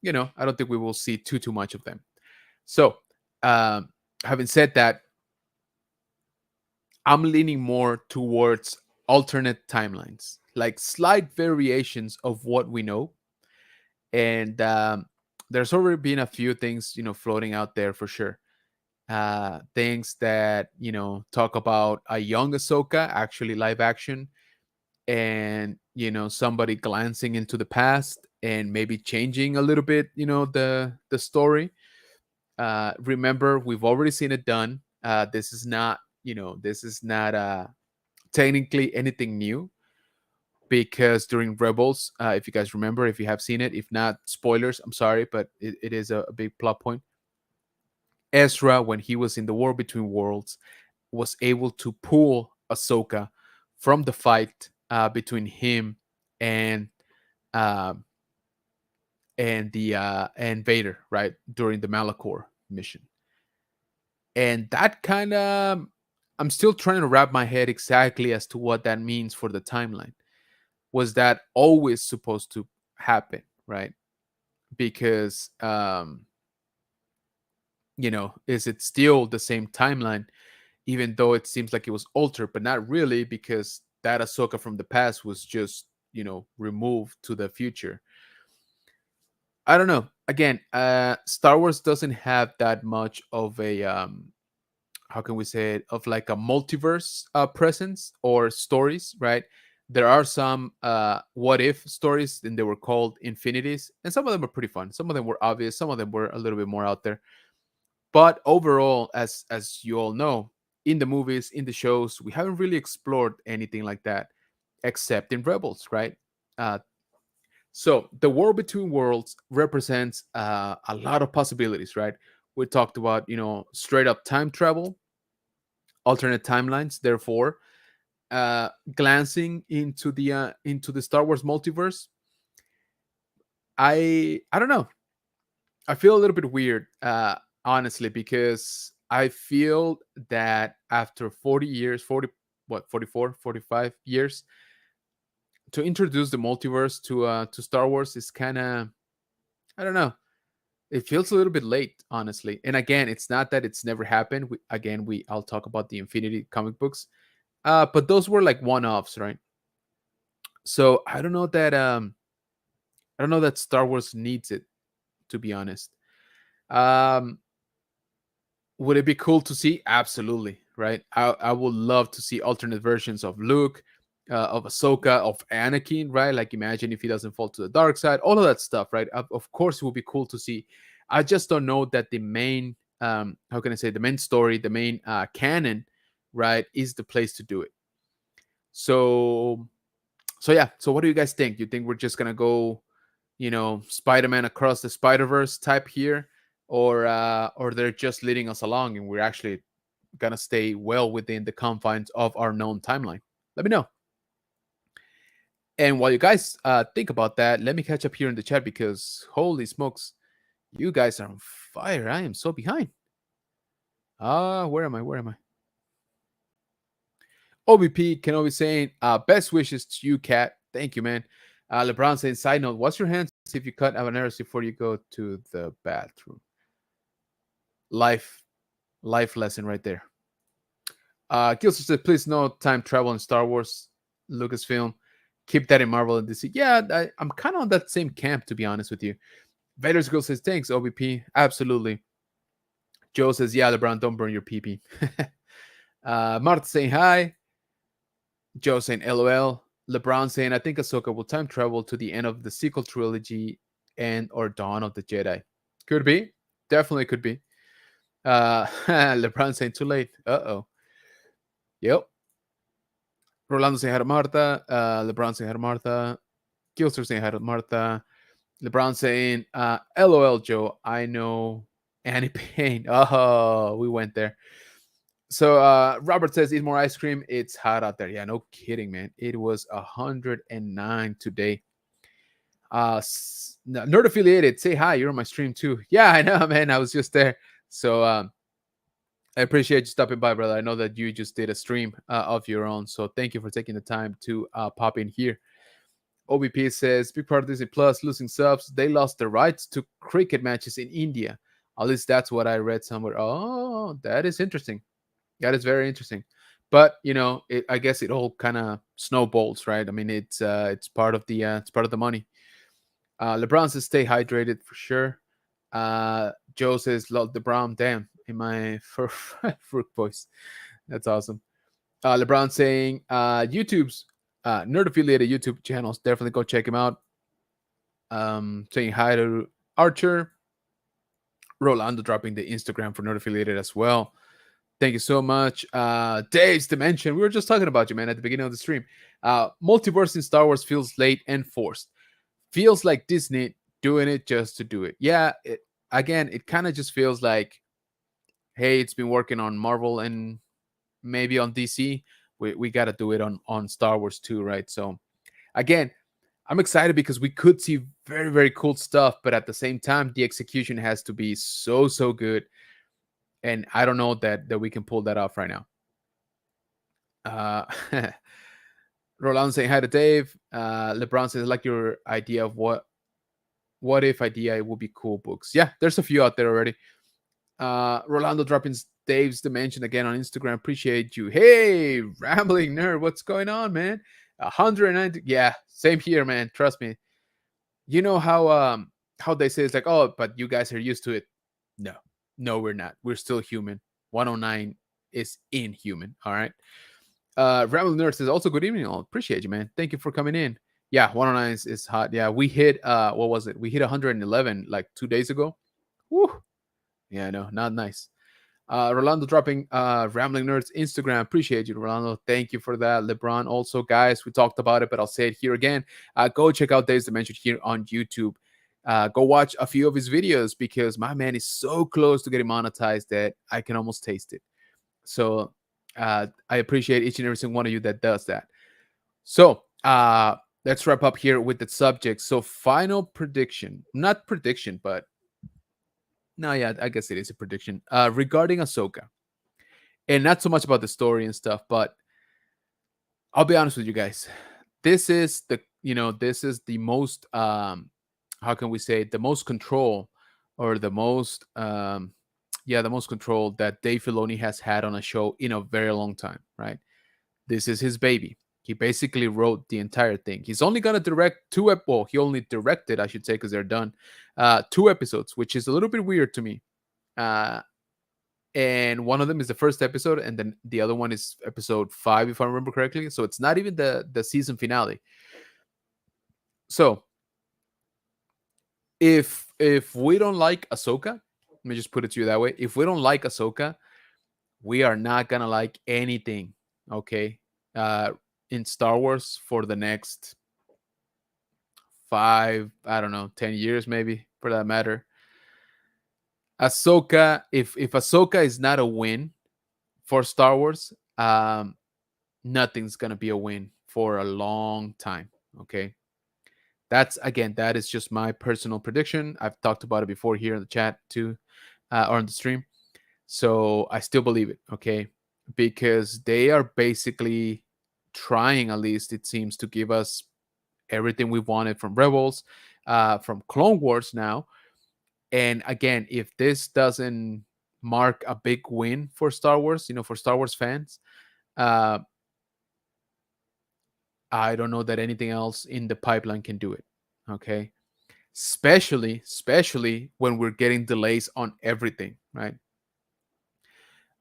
don't think we will see too much of them. So, um, having said that, I'm leaning more towards alternate timelines, like slight variations of what we know. And there's already been a few things, floating out there for sure. Things that talk about a young Ahsoka, actually live action, and somebody glancing into the past and maybe changing a little bit, the story. Remember, we've already seen it done. This is not technically anything new because during Rebels, if you guys remember, if you have seen it, if not, spoilers, I'm sorry, but it is a big plot point. Ezra, when he was in the War Between Worlds, was able to pull Ahsoka from the fight between him and uh, and Vader, right, during the Malachor mission. And that kind of, I'm still trying to wrap my head exactly as to what that means for the timeline. Was that always supposed to happen, right? Because is it still the same timeline, even though it seems like it was altered, but not really, because that Ahsoka from the past was just removed to the future. I don't know. Again, Star Wars doesn't have that much of a how can we say it, of like a multiverse presence or stories, right? There are some what if stories, and they were called infinities, and some of them are pretty fun. Some of them were obvious, some of them were a little bit more out there. But overall, as you all know, in the movies, in the shows, we haven't really explored anything like that, except in Rebels, right? Uh, so the War Between Worlds represents a lot of possibilities, right? We talked about straight up time travel, alternate timelines. Therefore, glancing into the Star Wars multiverse, I don't know. I feel a little bit weird, honestly, because I feel that after 40 years, 40, what, 44, 45 years, to introduce the multiverse to Star Wars is kind of, I don't know. It feels a little bit late, honestly. And again, it's not that it's never happened. I'll talk about the Infinity comic books, but those were like one-offs, right? So I don't know that Star Wars needs it, to be honest. Um, would it be cool to see? Absolutely, right? I would love to see alternate versions of Luke, of Ahsoka, of Anakin, right? Like, imagine if he doesn't fall to the dark side, all of that stuff, right? Of course, it would be cool to see. I just don't know that the main, how can I say, the main story, the main canon, right, is the place to do it. So, yeah. So, what do you guys think? You think we're just gonna go, Spider-Man across the Spider-Verse type here, or they're just leading us along and we're actually gonna stay well within the confines of our known timeline? Let me know. And while you guys think about that, let me catch up here in the chat, because holy smokes, you guys are on fire. I am so behind. Where am I? Where am I? OBP Kenobi saying, best wishes to you, Cat. Thank you, man. LeBron saying, side note, wash your hands if you cut habaneros before you go to the bathroom. Life lesson right there. Gilster said, please no time travel in Star Wars, Lucasfilm. Keep that in Marvel and DC. Yeah, I'm kind of on that same camp, to be honest with you. Vader's Girl says, thanks, OBP. Absolutely. Joe says, yeah, LeBron, don't burn your pee-pee. Martha saying hi. Joe saying LOL. LeBron saying, I think Ahsoka will time travel to the end of the sequel trilogy and or Dawn of the Jedi. Could be. Definitely could be. LeBron saying too late. Uh-oh. Yep. Rolando saying hi to Martha. LeBron saying hi to Martha. Gilster saying hi to Martha. LeBron saying, LOL, Joe. I know Annie Payne. Oh, we went there. So Robert says, eat more ice cream. It's hot out there. Yeah, no kidding, man. It was 109 today. Nerd affiliated, say hi. You're on my stream too. Yeah, I know, man. I was just there. So I appreciate you stopping by, brother. I know that you just did a stream of your own. So thank you for taking the time to pop in here. OBP says, big part of Disney Plus losing subs. They lost the rights to cricket matches in India. At least that's what I read somewhere. Oh, that is interesting. That is very interesting. But I guess it all kind of snowballs, right? I mean, it's part of the money. LeBron says, stay hydrated for sure. Joe says, love the Brown. Damn, in my fruit voice. That's awesome. LeBron saying, YouTube's nerd affiliated YouTube channels. Definitely go check him out. Saying hi to Archer. Rolando dropping the Instagram for nerd affiliated as well. Thank you so much. Dave's Dimension. We were just talking about you, man, at the beginning of the stream. Multiverse in Star Wars feels late and forced. Feels like Disney doing it just to do it. Yeah, it kind of just feels like hey, it's been working on Marvel and maybe on DC. We got to do it on Star Wars too, right? So again, I'm excited because we could see very very cool stuff, but at the same time, the execution has to be so good, and I don't know that we can pull that off right now. Uh, Roland saying hi to Dave. LeBron says, like your idea of what if idea, it would be cool books. Yeah, there's a few out there already. Rolando dropping Dave's Dimension again on Instagram. Appreciate you. Hey, rambling nerd, what's going on, man? 190. Yeah, same here, man. Trust me. You know how they say it's like, oh, but you guys are used to it. No, no, we're not. We're still human. 109 is inhuman. All right. Rambling nerd says also good evening. All appreciate you, man. Thank you for coming in. Yeah, 109 is hot. Yeah, we hit what was it? We hit 111 like 2 days ago. Woo. Yeah, no, not nice. Rolando dropping Rambling Nerds Instagram. Appreciate you, Rolando. Thank you for that. LeBron also, guys, we talked about it, but I'll say it here again. Go check out Dave's Dimension here on YouTube. Go watch a few of his videos because my man is so close to getting monetized that I can almost taste it. So I appreciate each and every single one of you that does that. So let's wrap up here with the subject. So final prediction, not prediction, but no, yeah, I guess it is a prediction regarding Ahsoka, and not so much about the story and stuff. But I'll be honest with you guys. This is the this is the most how can we say, the most control, or the most yeah, the most control that Dave Filoni has had on a show in a very long time. Right. This is his baby. He basically wrote the entire thing. He's only gonna direct well, he only directed, I should say, because they're done. 2 episodes, which is a little bit weird to me. Uh, and one of them is the first episode, and then the other one is episode 5, if I remember correctly. So it's not even the season finale. So if we don't like Ahsoka, let me just put it to you that way. If we don't like Ahsoka, we are not gonna like anything. Okay, uh, in Star Wars for the next 5, I don't know, 10 years maybe, for that matter. Ahsoka, if Ahsoka is not a win for Star Wars, nothing's gonna be a win for a long time. Okay, that's, again, that is just my personal prediction. I've talked about it before here in the chat too, or on the stream. So I still believe it. Okay, because they are basically trying, at least it seems, to give us everything we wanted from Rebels, from Clone Wars now. And again, if this doesn't mark a big win for Star Wars, for Star Wars fans, uh, I don't know that anything else in the pipeline can do it. Okay. Especially when we're getting delays on everything, right?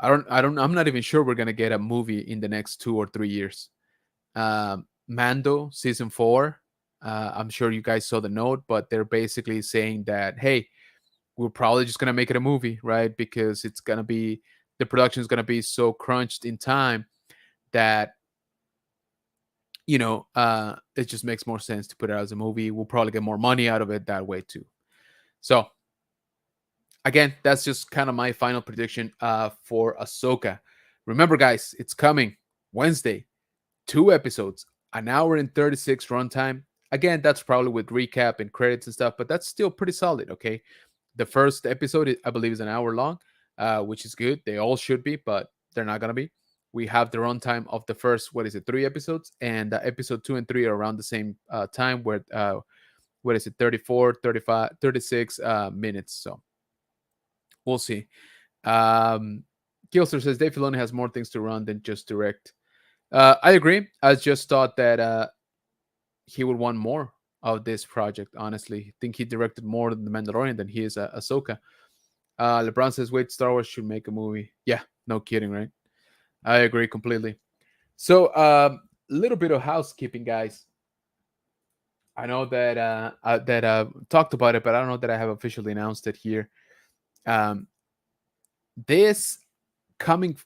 I'm not even sure we're gonna get a movie in the next 2 or 3 years. Mando season 4. I'm sure you guys saw the note, but they're basically saying that, hey, we're probably just gonna make it a movie, right? Because it's gonna be, the production is gonna be so crunched in time that it just makes more sense to put it out as a movie. We'll probably get more money out of it that way too. So again, that's just kind of my final prediction for Ahsoka. Remember, guys, it's coming Wednesday, 2 episodes, an hour and 36 runtime. Again, that's probably with recap and credits and stuff, but that's still pretty solid. Okay, the first episode, I believe, is an hour long, which is good. They all should be, but they're not gonna be. We have the runtime of the first, what is it, 3 episodes, and episode 2 and 3 are around the same time. Where what is it, 34, 35, 36 minutes. So we'll see. Um, Gilster says Dave Filoni has more things to run than just direct. I agree. I just thought that he would want more of this project. Honestly, I think he directed more than The Mandalorian than he is Ahsoka. LeBron says, "Wait, Star Wars should make a movie." Yeah, no kidding, right? I agree completely. So, a little bit of housekeeping, guys. I know that talked about it, but I don't know that I have officially announced it here. Um, this coming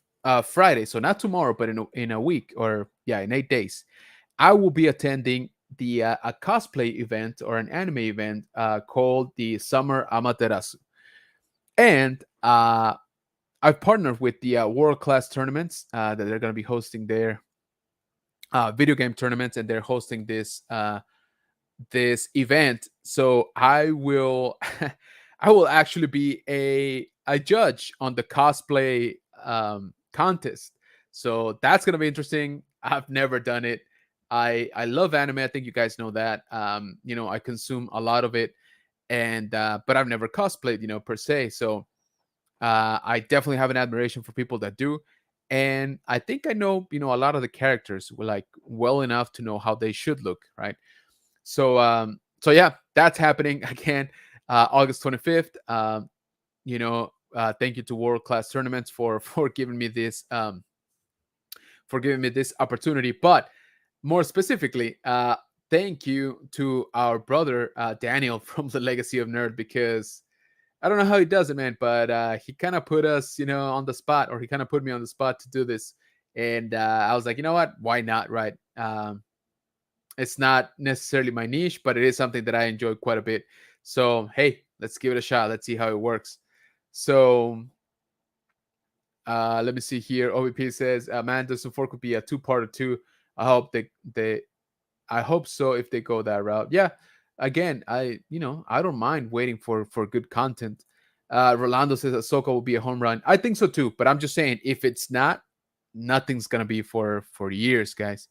Friday, so not tomorrow, but in a week, or yeah, in 8 days, I will be attending the a cosplay event, or an anime event called the Summer Amaterasu, and I've partnered with the world class tournaments that they're going to be hosting their video game tournaments, and they're hosting this event. So I will I will actually be a judge on the cosplay contest. So that's gonna be interesting. I've never done it. I love anime. I think you guys know that. I consume a lot of it, and but I've never cosplayed, per se. So I definitely have an admiration for people that do. And I think I know, a lot of the characters were like well enough to know how they should look, right? So yeah, that's happening again, August 25th. Thank you to World Class Tournaments for for giving me this opportunity. But more specifically, thank you to our brother Daniel from the Legacy of Nerd, because I don't know how he does it, man, but he kind of put us, on the spot, or he kind of put me on the spot to do this. And I was like, you know what? Why not? Right. It's not necessarily my niche, but it is something that I enjoy quite a bit. So, hey, let's give it a shot. Let's see how it works. So, let me see here. OVP says, "Man, this 4 could be a two-part or two. I hope I hope so if they go that route." Yeah, again, I don't mind waiting for good content. Rolando says Ahsoka will be a home run. I think so too, but I'm just saying, if it's not, nothing's gonna be for years, guys.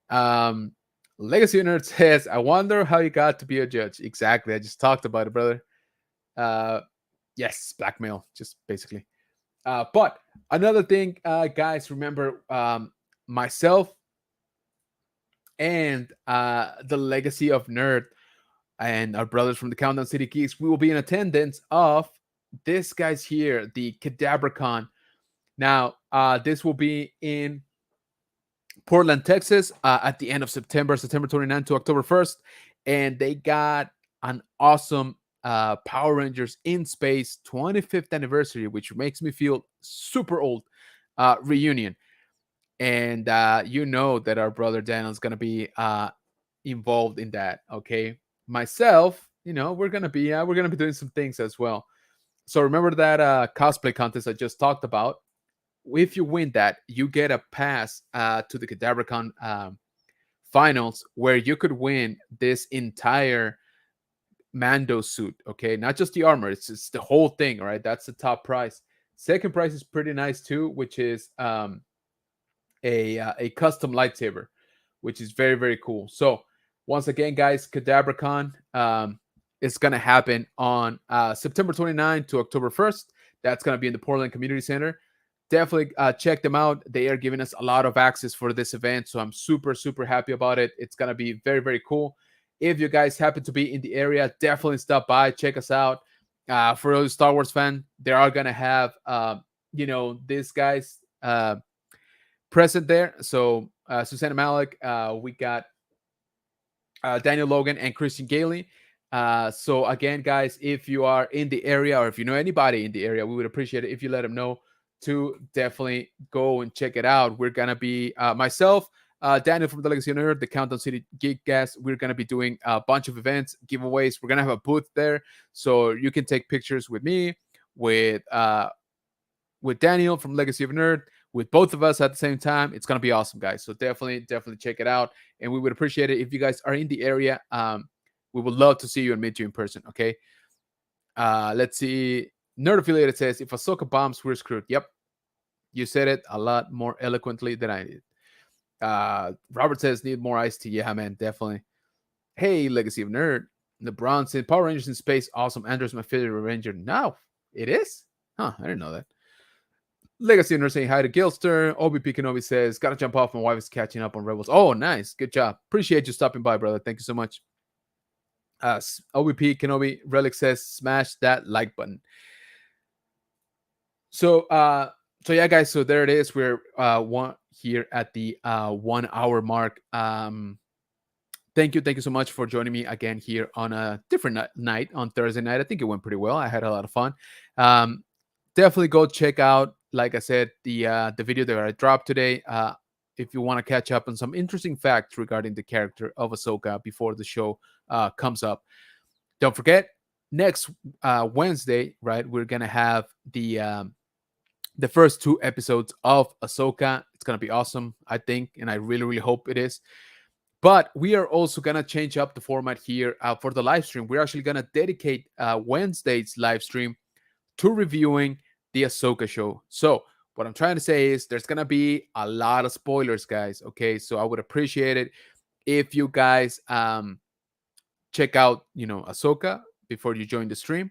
Um, Legacy Nerd says, "I wonder how you got to be a judge." Exactly, I just talked about it, brother. Uh, yes, blackmail, just basically. But another thing, guys, remember, myself and the Legacy of Nerd and our brothers from the Countdown City Geeks, we will be in attendance of this guys here, the CadabraCon. Now, this will be in Portland, Texas, at the end of September, September 29th to October 1st. And they got an awesome Power Rangers in Space 25th anniversary, which makes me feel super old, reunion. And you know that our brother Daniel is going to be involved in that. Okay. Myself, we're gonna be doing some things as well. So remember that cosplay contest I just talked about. If you win that, you get a pass to the CadabraCon finals, where you could win this entire Mando suit. Okay, not just the armor; it's the whole thing. All right, that's the top prize. Second prize is pretty nice too, which is a custom lightsaber, which is very very cool. So once again, guys, CadabraCon is gonna happen on September 29th to October 1st. That's gonna be in the Portland Community Center. Definitely check them out. They are giving us a lot of access for this event, so I'm super super happy about it. It's gonna be very very cool. If you guys happen to be in the area, definitely stop by, check us out. For those Star Wars fan, they are gonna have these guys present there. So Susanna Malik, we got Daniel Logan and Christian Gailey. So again, guys, if you are in the area, or if you know anybody in the area, we would appreciate it if you let them know to definitely go and check it out. We're gonna be myself, Daniel from the Legacy of Nerd, the Countdown City Geek Gas. We're gonna be doing a bunch of events, giveaways. We're gonna have a booth there, so you can take pictures with me, with Daniel from Legacy of Nerd, with both of us at the same time. It's gonna be awesome, guys. So definitely check it out, and we would appreciate it if you guys are in the area. We would love to see you and meet you in person. Okay. Let's see. Nerd Affiliated says, "If Ahsoka bombs, we're screwed." Yep, you said it a lot more eloquently than I did. Robert says, "Need more iced tea." Yeah, man, definitely. Hey, Legacy of Nerd. LeBron said, "Power Rangers in space, awesome. Andrew's my favorite Ranger." Now it is. Huh? I didn't know that. Legacy Nerd saying hi to Gilster. OBP Kenobi says, "Gotta jump off. My wife is catching up on Rebels." Oh, nice. Good job. Appreciate you stopping by, brother. Thank you so much. OBP Kenobi Relic says, "Smash that like button." So, yeah, guys. So there it is. We're one here at the 1 hour mark. Thank you so much for joining me again here on a different night, on Thursday night. I think it went pretty well. I had a lot of fun. Um, Definitely go check out, like I said, the video that I dropped today. If you want to catch up on some interesting facts regarding the character of Ahsoka before the show comes up. Don't forget, next Wednesday, right? We're gonna have the first two episodes of Ahsoka. It's gonna be awesome, I think, and I really, really hope it is. But we are also gonna change up the format here for the live stream. We're actually gonna dedicate Wednesday's live stream to reviewing the Ahsoka show. So what I'm trying to say is there's gonna be a lot of spoilers, guys. Okay, so I would appreciate it if you guys check out, Ahsoka before you join the stream.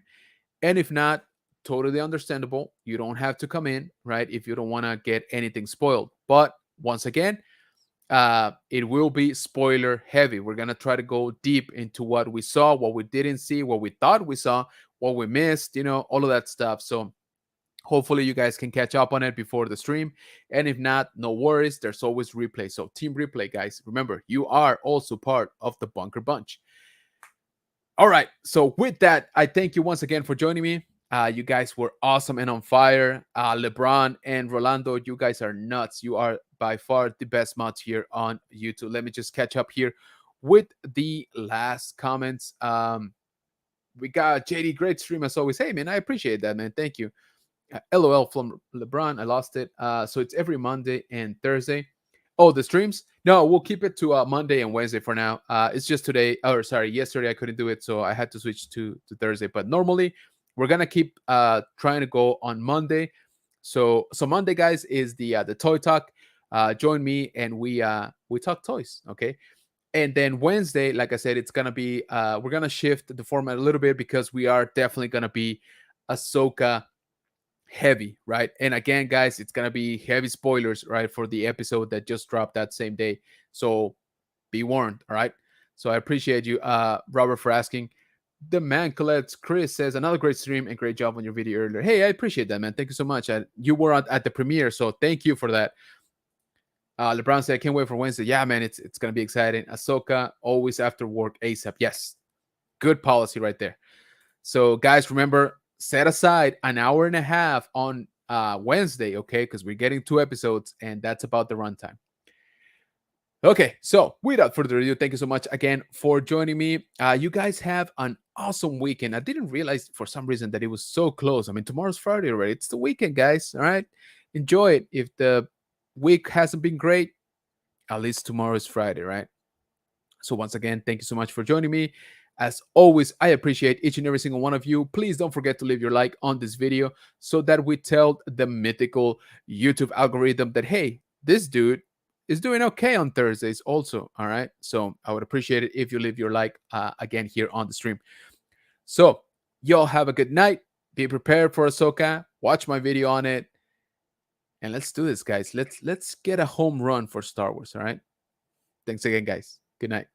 And if not, totally understandable. You don't have to come in, right? If you don't want to get anything spoiled. But once again, it will be spoiler heavy. We're gonna try to go deep into what we saw, what we didn't see, what we thought we saw, what we missed, all of that stuff. So hopefully you guys can catch up on it before the stream. And if not, no worries. There's always replay. So team replay, guys. Remember, you are also part of the Bunker Bunch. All right. So with that, I thank you once again for joining me. You guys were awesome and on fire. LeBron and Rolando, you guys are nuts. You are by far the best mods here on YouTube. Let me just catch up here with the last comments. We got JD, great stream as always. Hey man, I appreciate that, man. Thank you. LOL from LeBron. I lost it. So it's every Monday and Thursday. Oh, the streams? No, we'll keep it to Monday and Wednesday for now. It's just today, or sorry, yesterday I couldn't do it, so I had to switch to Thursday. But normally we're gonna keep trying to go on Monday. So Monday, guys, is the toy talk. Join me and we talk toys, okay? And then Wednesday, like I said, it's gonna be we're gonna shift the format a little bit because we are definitely gonna be Ahsoka heavy, right? And again, guys, it's gonna be heavy spoilers, right, for the episode that just dropped that same day. So be warned, all right? So I appreciate you, Robert, for asking. The man collects. Chris says another great stream and great job on your video earlier. Hey, I appreciate that, man. Thank you so much. You were at the premiere, so thank you for that. LeBron said, I can't wait for Wednesday. Yeah, man, it's gonna be exciting. Ahsoka always after work ASAP. Yes, good policy right there. So, guys, remember, set aside an hour and a half on Wednesday, okay? Because we're getting 2 episodes, and that's about the runtime. Okay, so without further ado, thank you so much again for joining me. You guys have an awesome weekend. I didn't realize for some reason that it was so close. I mean, tomorrow's Friday already. It's the weekend, guys. All right, enjoy it. If the week hasn't been great, at least tomorrow is Friday, right? So once again, thank you so much for joining me. As always, I appreciate each and every single one of you. Please don't forget to leave your like on this video so that we tell the mythical YouTube algorithm that, hey, this dude is doing okay on Thursdays also. All right. So I would appreciate it if you leave your like again here on the stream. So y'all have a good night. Be prepared for Ahsoka. Watch my video on it. And let's do this, guys. Let's get a home run for Star Wars. All right. Thanks again, guys. Good night.